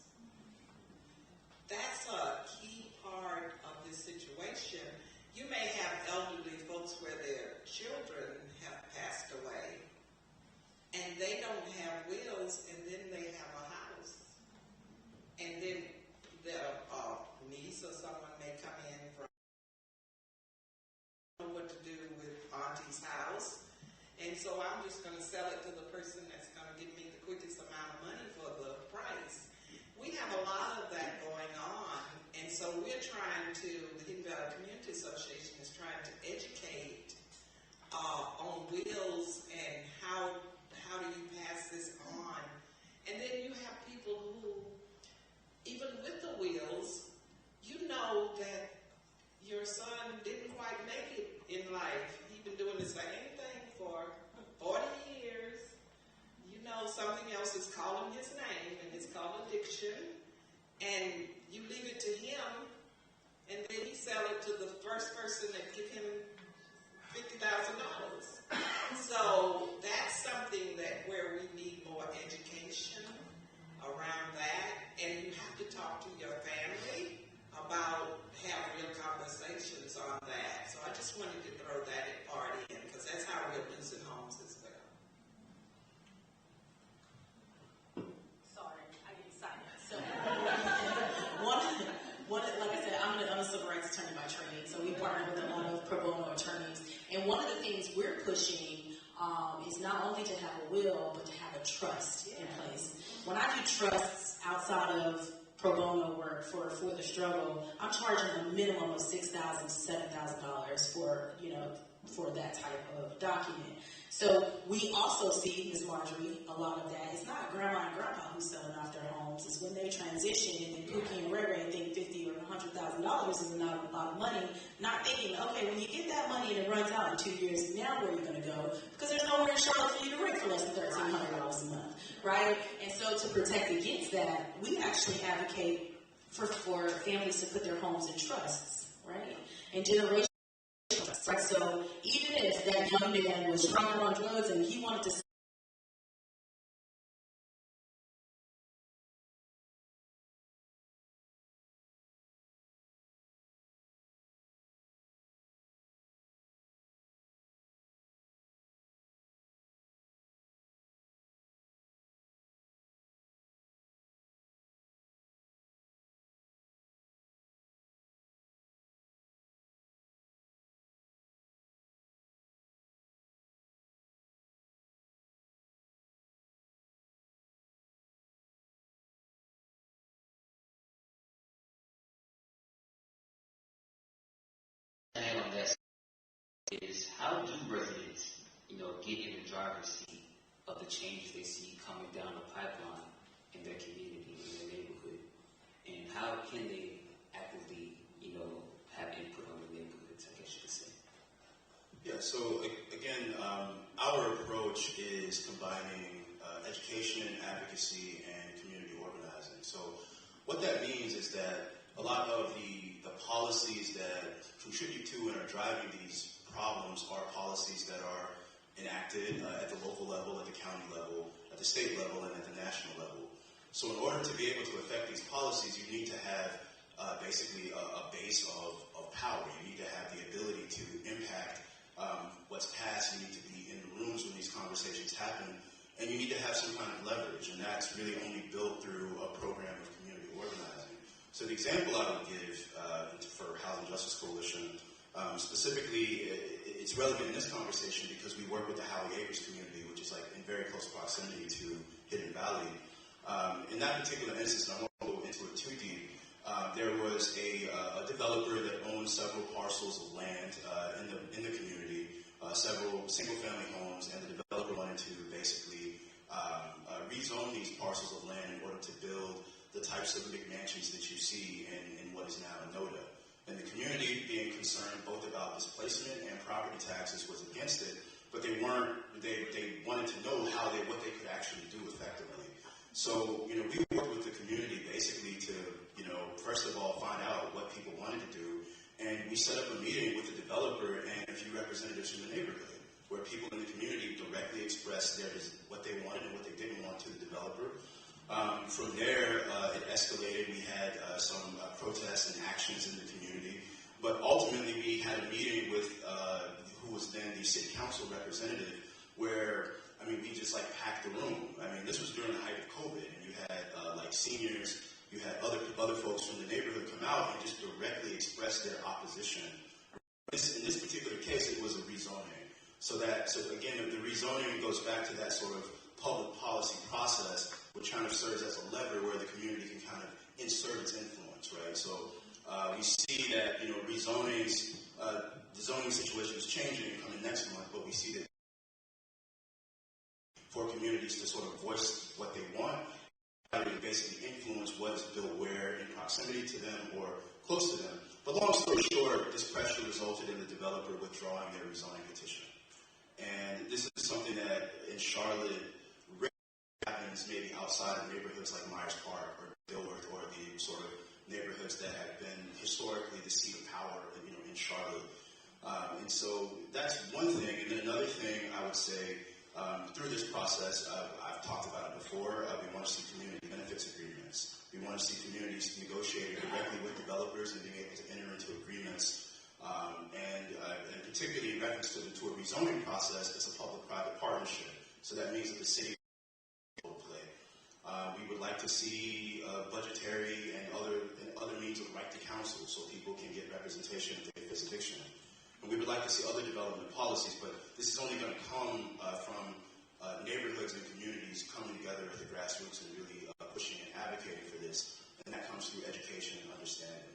S12: That's a key part of this situation. You may have elderly folks where their children have passed away and they don't have wheels, and then they have a house. And then their niece or someone may come in from what to do with auntie's house. And so I'm just going to sell it to the person that's going to give me the quickest amount of money for the price. We have a lot of that going on. And so we're trying to, the Hidden Valley Community Association is trying to educate on wheels and how do you pass this on. And then you have people who, even with the wheels, you know that your son didn't quite make it in life. He's been doing the same thing for 40 years. You know something else is calling his name, and it's called addiction. And you leave it to him, and then you sell it to the first person that give him $50,000. So that's something that where we need more education around that. And you have to talk to your family about, have real conversations on that. So I just wanted to throw that part in, because that's how we're losing homes as well.
S14: Sorry, I get excited. So, like I said, I'm a civil rights attorney by training, so we partner with a lot of pro bono attorneys. And one of the things we're pushing is not only to have a will, but to have a trust in place. When I do trusts outside of pro bono work for the struggle, I'm charging a minimum of $6,000 to $7,000 for that type of document. So we also see, Ms. Marjorie, a lot of that. It's not grandma and grandpa who's selling off their homes. It's when they transition and then Pookie and Ray Ray think $50,000 or $100,000 is not a lot of money, not thinking, okay, when you get that money and it runs out in 2 years, now where are you going to go? Because there's nowhere in Charlotte for you to rent for less than $1,300 a month, right? And so to protect against that, we actually advocate for families to put their homes in trusts, right? And generational trusts, right? So even if that young man was drunk on drugs and he wanted to
S11: on that is, how do residents, get in the driver's seat of the changes they see coming down the pipeline in their community, in their neighborhood, and how can they actively, have input on the neighborhoods, I guess you could say?
S13: So again, our approach is combining education, advocacy, and community organizing. So what that means is that a lot of the policies that contribute to and are driving these problems are policies that are enacted at the local level, at the county level, at the state level, and at the national level. So in order to be able to affect these policies, you need to have basically a base of power. You need to have the ability to impact what's passed. You need to be in the rooms when these conversations happen, and you need to have some kind of leverage, and that's really only built through a program of community organizing. So the example I would give for Housing Justice Coalition, specifically, it's relevant in this conversation because we work with the Howie Acres community, which is like in very close proximity to Hidden Valley. In that particular instance, and I won't go into it too deep, there was a developer that owned several parcels of land in the community, several single-family homes, and the developer wanted to basically rezone these parcels of land in order to build the types of McMansions that you see in what is now NODA. And the community, being concerned both about displacement and property taxes, was against it, but they wanted to know what they could actually do effectively. So, we worked with the community basically to, first of all, find out what people wanted to do, and we set up a meeting with the developer and a few representatives from the neighborhood, where people in the community directly expressed what they wanted and what they didn't want to the developer. From there, it escalated. We had some protests and actions in the community, but ultimately we had a meeting with who was then the city council representative, where we just packed the room. This was during the height of COVID, and you had seniors, you had other folks from the neighborhood come out and just directly express their opposition. In this particular case, it was a rezoning. So again, the rezoning goes back to that sort of public policy process, which kind of serves as a lever where the community can kind of insert its influence, right? So we see that, rezonings, the zoning situation is changing coming next month, but we see that for communities to sort of voice what they want, to basically influence what is built where in proximity to them or close to them. But long story short, this pressure resulted in the developer withdrawing their rezoning petition. And this is something that in Charlotte happens maybe outside of neighborhoods like Myers Park or Dilworth or the sort of neighborhoods that have been historically the seat of power, in Charlotte. And so that's one thing. And then another thing I would say, through this process, I've talked about it before, we want to see community benefits agreements. We want to see communities negotiating directly with developers and being able to enter into agreements. And particularly in reference to a rezoning process, it's a public-private partnership. So that means that the city will play. We would like to see budgetary and other means of right to counsel so people can get representation if they face eviction. And we would like to see other development policies, but this is only going to come from neighborhoods and communities coming together at the grassroots and really pushing and advocating for this. And that comes through education and understanding.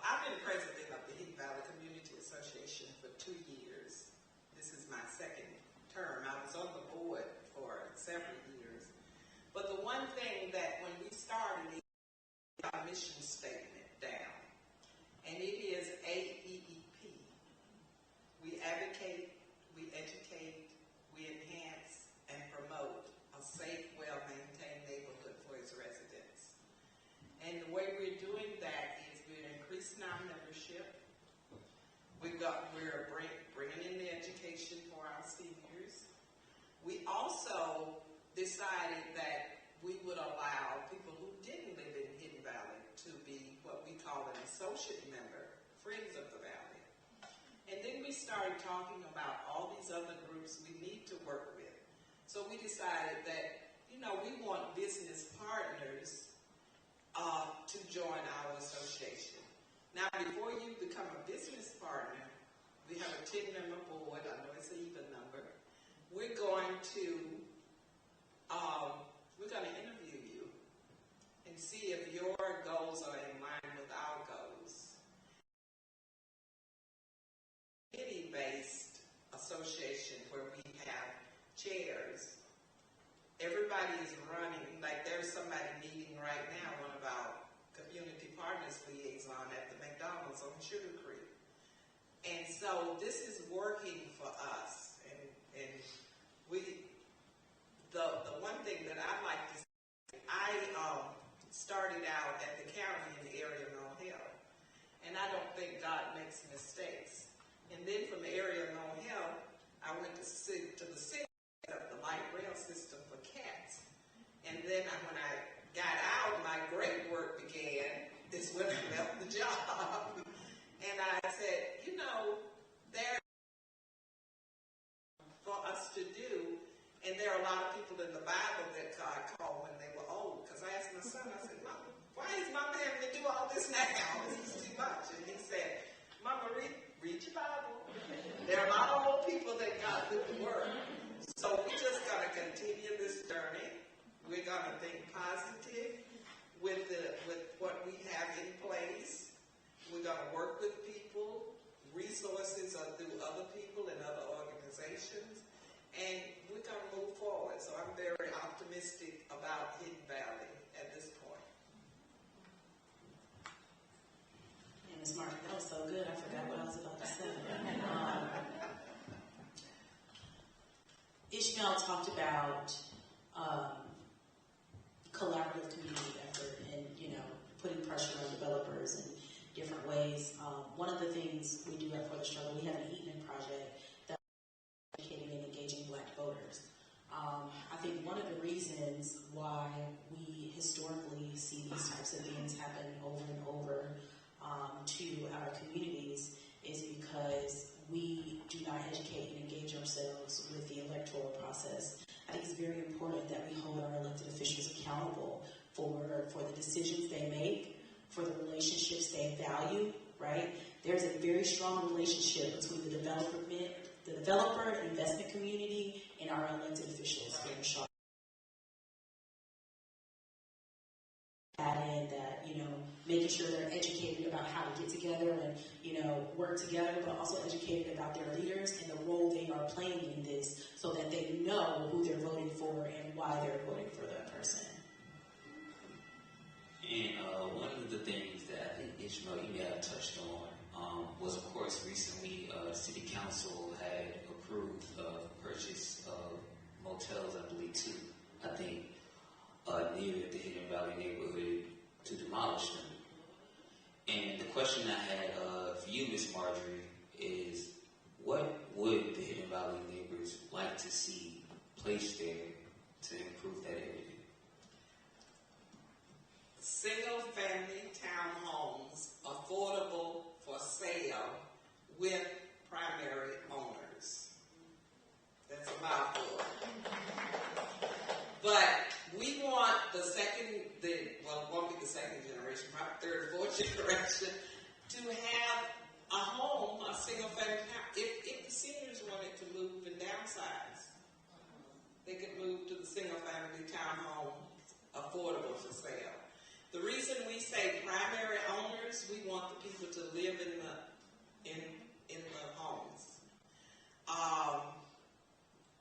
S12: I've been president of the Hidden Valley Community Association for 2 years. This is my second term. I was on the board for several years. But the one thing that when we started, our mission statement down, and it is AEEP. We advocate, we educate, we enhance, and promote a safe, well-maintained neighborhood for its residents. And the way we're doing that is we're increasing our membership. We're bringing in the education for our seniors. We also decided that we would allow people who didn't live in Hidden Valley to be what we call an associate member, Friends of the Valley. And then we started talking about all these other groups we need to work with. So we decided that, we want business partners to join our association. Now, before you become a business partner, we have a 10-member board. I know it's an even number. We're going to interview you and see if your goals are in line with our goals. Committee-based association where we have chairs. Everybody is running, like there's somebody meeting right now, one of our community partners liaisons. so this is working for us, and we, the one thing that I like to say, I started out at the county in the area of mental health, and I don't think God makes mistakes. And then from the area of mental health, I went to the city of the light rail system for cats. And then when I got out, my great work began. Is when I left the job. And I said, you know, there's for us to do, and there are a lot of people in the Bible that God called when they were old. Because I asked my son, I said, Mama, why is Mama having to do all this now? This is too much. And he said, Mama, read your Bible. There are a lot of old people that God did the work. So we're just going to continue this journey. We're going to think positive with what we have in place. We're going to work with people. Resources are through other people and other organizations. And we're going to move forward. So I'm very optimistic about Hidden Valley at this point.
S14: Yeah, Ms. Martin, that was so good. I forgot what I was about to say. Ishmael talked about collaborative community effort and, putting pressure on developers in different ways. One of the things we do at For the Struggle, we have an Eatman project that's educating and engaging Black voters. I think one of the reasons why we historically see these types of things happen over and over to our communities is because we do not educate and engage ourselves with the electoral process. I think it's very important that we hold our elected officials accountable for the decisions they make, for the relationships they value, right? There's a very strong relationship between the developer, investment community, and our elected officials here in Charlotte. And that, making sure they're educated about how to get together and, work together, but also educated about their leaders and the role they are playing in this so that they know who they're voting for and why they're voting for that person.
S11: And one of the things that I think Ishmael, you may have touched on, was, of course, recently City Council had approved the purchase of motels, I believe, too, I think, near the Hidden Valley neighborhood to demolish them. And the question I had for you, Ms. Marjorie, is what would the Hidden Valley neighbors like to see placed there to improve that area?
S12: Single-family townhomes, affordable for sale with primary owners. That's a mouthful. But we want it won't be the second generation, probably third or fourth generation, to have a home, a single-family house. If the seniors wanted to move and downsize, they could move to the single-family townhome, affordable for sale. The reason we say primary owners, we want the people to live in the homes.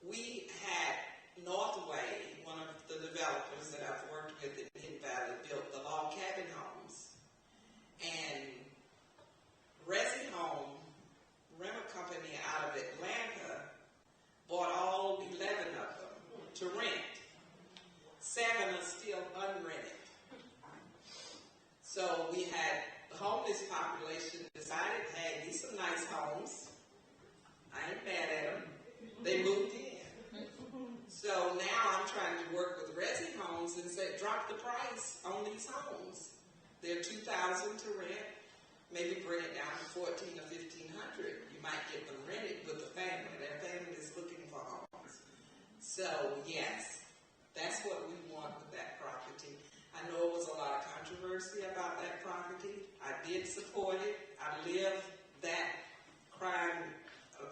S12: We had Northway, one of the developers that I've worked with in Hidden Valley, built the log cabin homes. And Resi Home, rental company out of Atlanta, bought all 11 of them to rent. 7 are still unrented. So we had the homeless population decided, hey, these are nice homes. I ain't mad at them. They moved in. So now I'm trying to work with Resi Homes and say, drop the price on these homes. They're $2,000 to rent. Maybe bring it down to $1,400 or $1,500. You might get them rented with a family. Their family is looking for homes. So yes, that's what we want with that property. I know it was a lot of controversy about that property. I did support it. I lived that crime.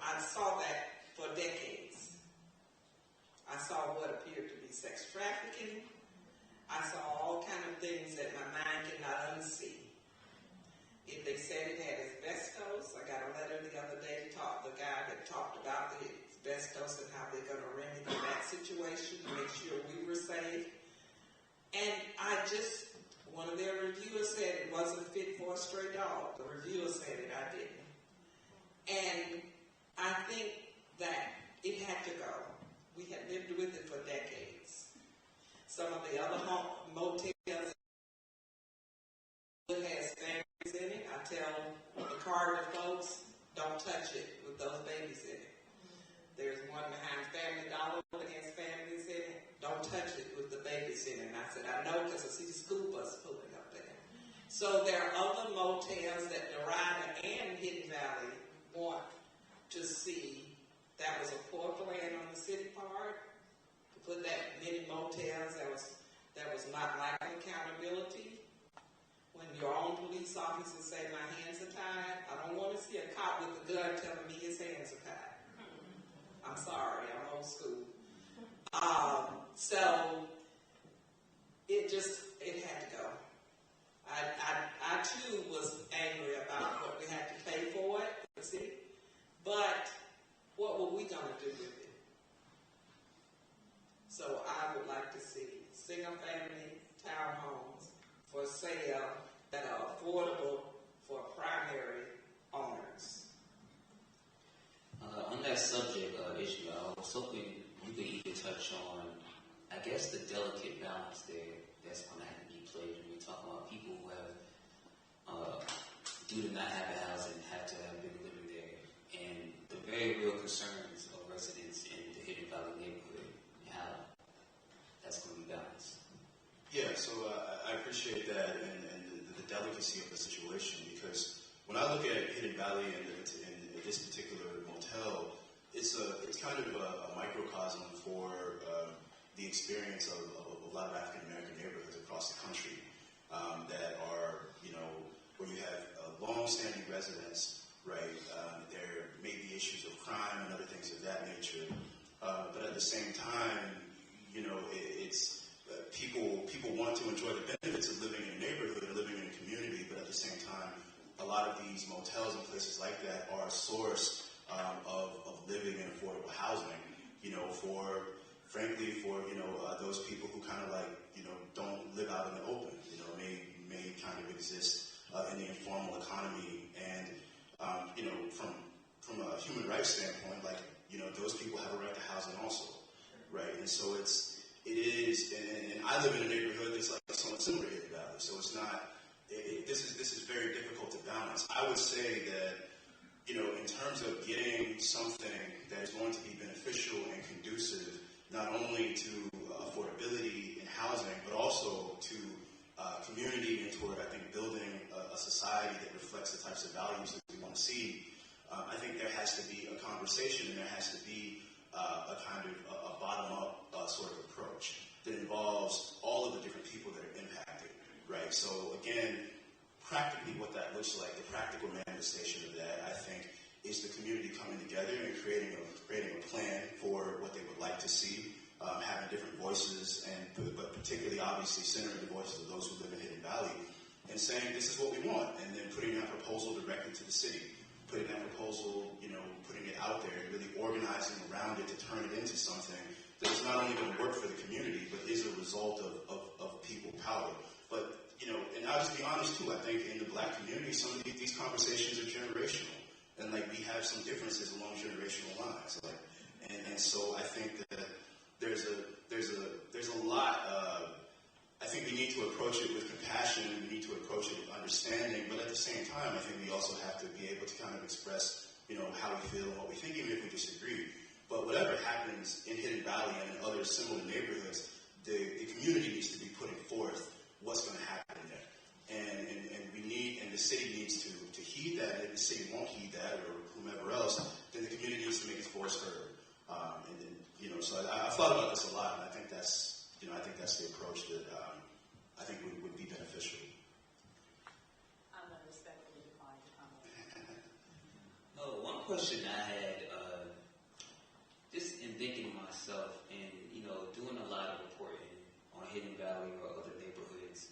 S12: I saw that for decades. I saw what appeared to be sex trafficking. I saw all kind of things that my mind cannot unsee. If they said it had asbestos, I got a letter the other day to talk the guy that talked about the asbestos some of the other motels it has families in it. I tell the Carter folks, don't touch it with those babies in it. There's one behind Family Dollar that has families in it. Don't touch it with the babies in it. And I said, I know because I see the school bus pulling up there. So there are other motels that Derida and Hidden Valley want to see. That was a poor plan on the city part to put that many motels. That was not like accountability. When your own police officers say my hands are tied, I don't want to see a cop with a gun telling me his hands are tied. I'm sorry, I'm old school. So it had to go. I too was angry about what we had to pay for it, see? But what were we going to do with it? So I would like to see single family townhomes for sale that are affordable for primary owners.
S11: On that subject issue, I was hoping you could even touch on, I guess, the delicate balance there that's going to have to be played when you're talking about people who have, due to not having housing, have to have been living there, and the very real concerns of residents in the Hidden Valley neighborhood, and how that's going to be balanced.
S13: Yeah, so I appreciate that and the delicacy of the situation, because when I look at Hidden Valley and this particular motel, it's kind of a microcosm for the experience of a lot of African American neighborhoods across the country that are, where you have long-standing residents, right? There may be issues of crime and other things of that nature, but at the same time, it's people want to enjoy the benefits of living in a neighborhood and living in a community, but at the same time, a lot of these motels and places like that are a source of living in affordable housing, for those people who kind of don't live out in the open, may kind of exist in the informal economy, and from a human rights standpoint, those people have a right to housing also, right? And so it is, and I live in a neighborhood that's somewhat similar to Hidden Valley, so it's not. This is very difficult to balance. I would say that, in terms of getting something that is going to be beneficial and conducive not only to affordability in housing, but also to community and toward, I think, building a society that reflects the types of values that we want to see, I think there has to be a conversation and there has to be a kind of a bottom-up sort of approach that involves all of the different people that are impacted, right? So again, practically what that looks like, the practical manifestation of that, I think, is the community coming together and creating a plan for what they would like to see, having different voices, but particularly, obviously, centering the voices of those who live in Hidden Valley, and saying this is what we want, and then putting that proposal directly to the city, putting that proposal, putting it out there, and really organizing around it to turn it into something that is not only going to work for the community, but is a result of people power. But, and I'll just be honest too, I think in the Black community, some of these conversations are generational. And we have some differences along generational lines. And so I think that there's a lot, I think we need to approach it with compassion, we need to approach it with understanding, but at the same time, I think we also have to be able to kind of express, how we feel and what we think, even if we disagree. But whatever happens in Hidden Valley and in other similar neighborhoods, the community needs to be putting forth what's going to happen there. And we need, and the city needs to heed that. And if the city won't heed that, or whomever else, then the community needs to make its voice heard. So I've thought about this a lot, and I think that's the approach that I think would be beneficial.
S14: I'm going to respectfully decline to comment.
S11: One question I had, just in thinking to myself, and doing a lot of reporting on Hidden Valley or other neighborhoods,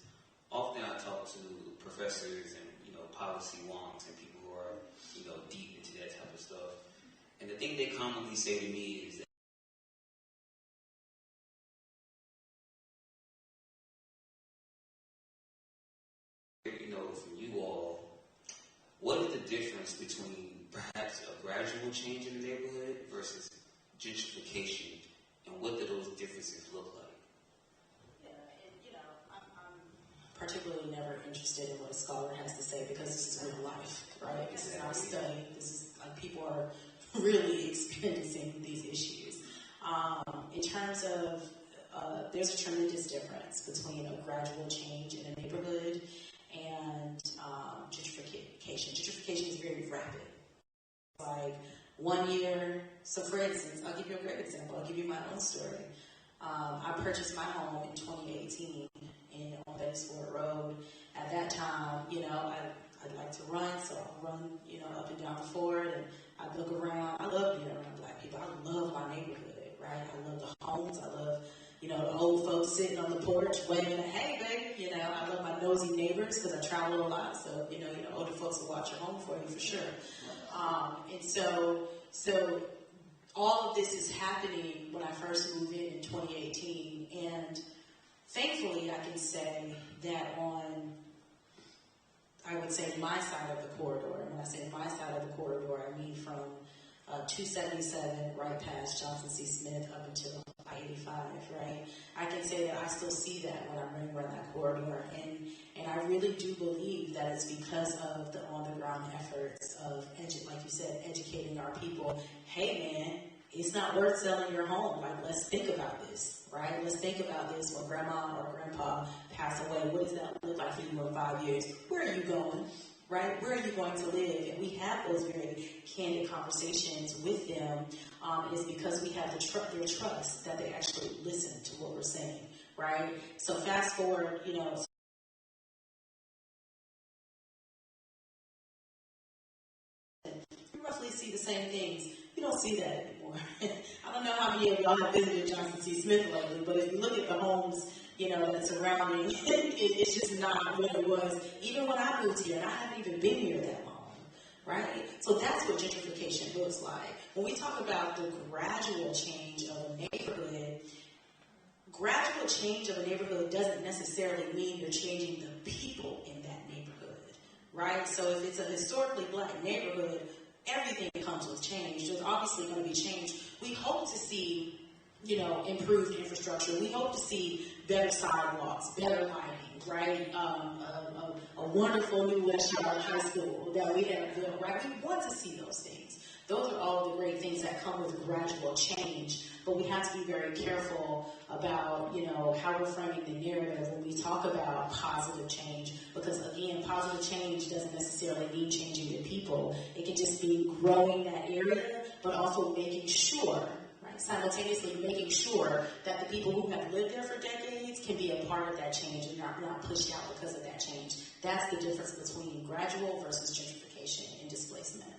S11: often I talk to professors and policy wonks and people who are deep into that type of stuff, and the thing they commonly say to me is that from you all, what is the difference between perhaps a gradual change in the neighborhood versus gentrification, and what do those differences look like?
S14: interested in what a scholar has to say because this is real life, right? This is not a study. This is like people are really experiencing these issues. In terms of, there's a tremendous difference between a gradual change in a neighborhood and gentrification. Gentrification is very rapid. Like 1 year, so for instance, I'll give you a great example. I'll give you my own story. I purchased my home in 2018 on Bettisford Road. At that time, I'd like to run, so I'll run, up and down the Ford, and I look around. I love being around black people. I love my neighborhood, right? I love the homes. I love, the old folks sitting on the porch waving, hey, baby. I love my nosy neighbors because I travel a lot, so, older folks will watch your home for you for sure. And so all of this is happening when I first moved in 2018, and thankfully I can say that on, I would say, my side of the corridor, and when I say my side of the corridor, I mean from 277 right past Johnson C. Smith up until I-85, right? I can say that I still see that when I'm running around that corridor, and I really do believe that it's because of the on-the-ground efforts of, like you said, educating our people. Hey, man, it's not worth selling your home. Like, let's think about this, right? Let's think about this when grandma or grandpa pass away. What does that look like for you in 5 years? Where are you going, right? Where are you going to live? And we have those very candid conversations with them. Is because we have their trust that they actually listen to what we're saying, right? So fast forward, you roughly see the same things. You don't see that anymore. I don't know how many of y'all have visited Johnson C. Smith lately, but if you look at the homes, that's surrounding, it's just not what it was. Even when I moved here, and I haven't even been here that long, right? So that's what gentrification looks like. When we talk about the gradual change of a neighborhood, gradual change of a neighborhood doesn't necessarily mean you're changing the people in that neighborhood, right? So if it's a historically black neighborhood, everything comes with change. There's obviously going to be change. We hope to see, improved infrastructure. We hope to see better sidewalks, better lighting, right? A wonderful new West Charlotte High School that we have built, right? We want to see those things. Those are all the great things that come with gradual change, but we have to be very careful about, how we're framing the narrative when we talk about positive change, because again, positive change doesn't necessarily mean changing the people. It can just be growing that area, but also making sure, right, simultaneously making sure that the people who have lived there for decades can be a part of that change and not pushed out because of that change. That's the difference between gradual versus gentrification and displacement.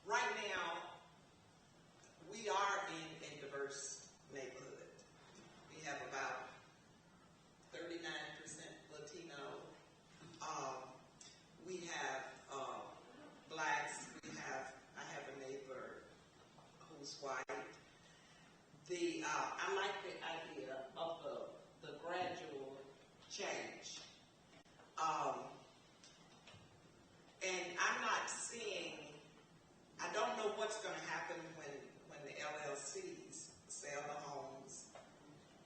S12: Right now, we are in a diverse neighborhood. We have about 39% Latino. We have blacks. I have a neighbor who's white. I like the idea of the gradual change. And I'm not seeing, I don't know what's going to happen when the LLCs sell the homes,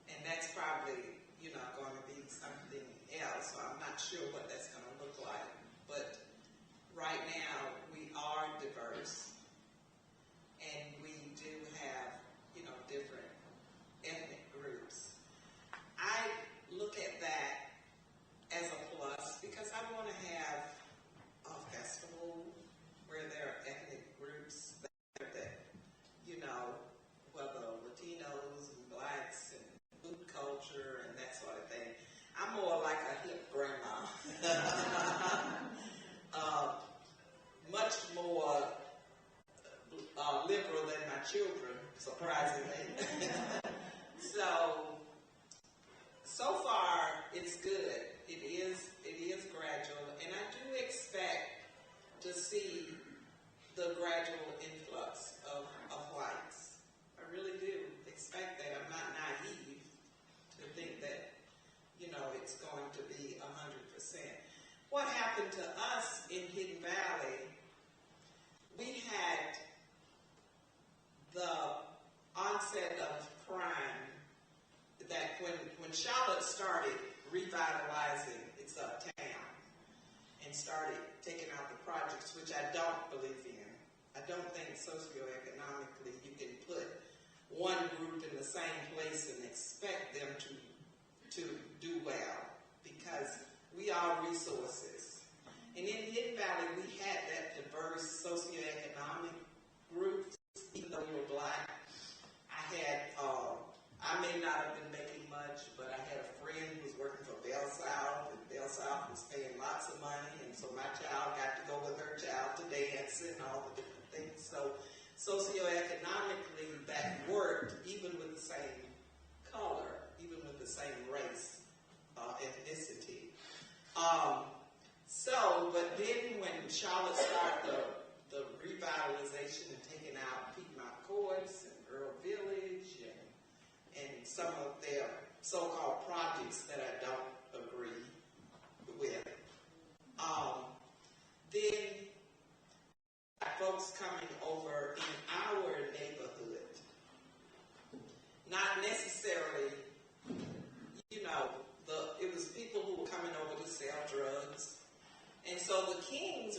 S12: and that's probably, going to be something else, so I'm not sure what that's going to look like. But right now, we are diverse, and we do have, different ethnic groups. I look at that as a plus because I want to have a festival where there are ethnic groups that whether Latinos and blacks and food culture and that sort of thing. I'm more like a hip grandma. Much more liberal than my children, surprisingly. So far, it's good. It is gradual, and I do expect to see the gradual influx of whites. I really do expect that. I'm not naive to think that, it's going to be 100%. What happened to us in Hidden Valley, we had Charlotte started revitalizing its uptown and started taking out the projects, which I don't believe in. I don't think socioeconomically you can put one group in the same place and expect them to do well, because we are resources. And in Hidden Valley, we had that diverse socioeconomic groups, even though we were black. I may not have been making much, but I had a friend who was working for Bell South, and Bell South was paying lots of money, and so my child got to go with her child to dance and all the different things. So socioeconomically, that worked, even with the same color, even with the same race, ethnicity. But then when Charlotte started the revitalization and taking out Piedmont Courts and Earl Village and some of their so-called projects that I don't agree with, then folks coming over in our neighborhood, not necessarily, it was people who were coming over to sell drugs. And so the Kings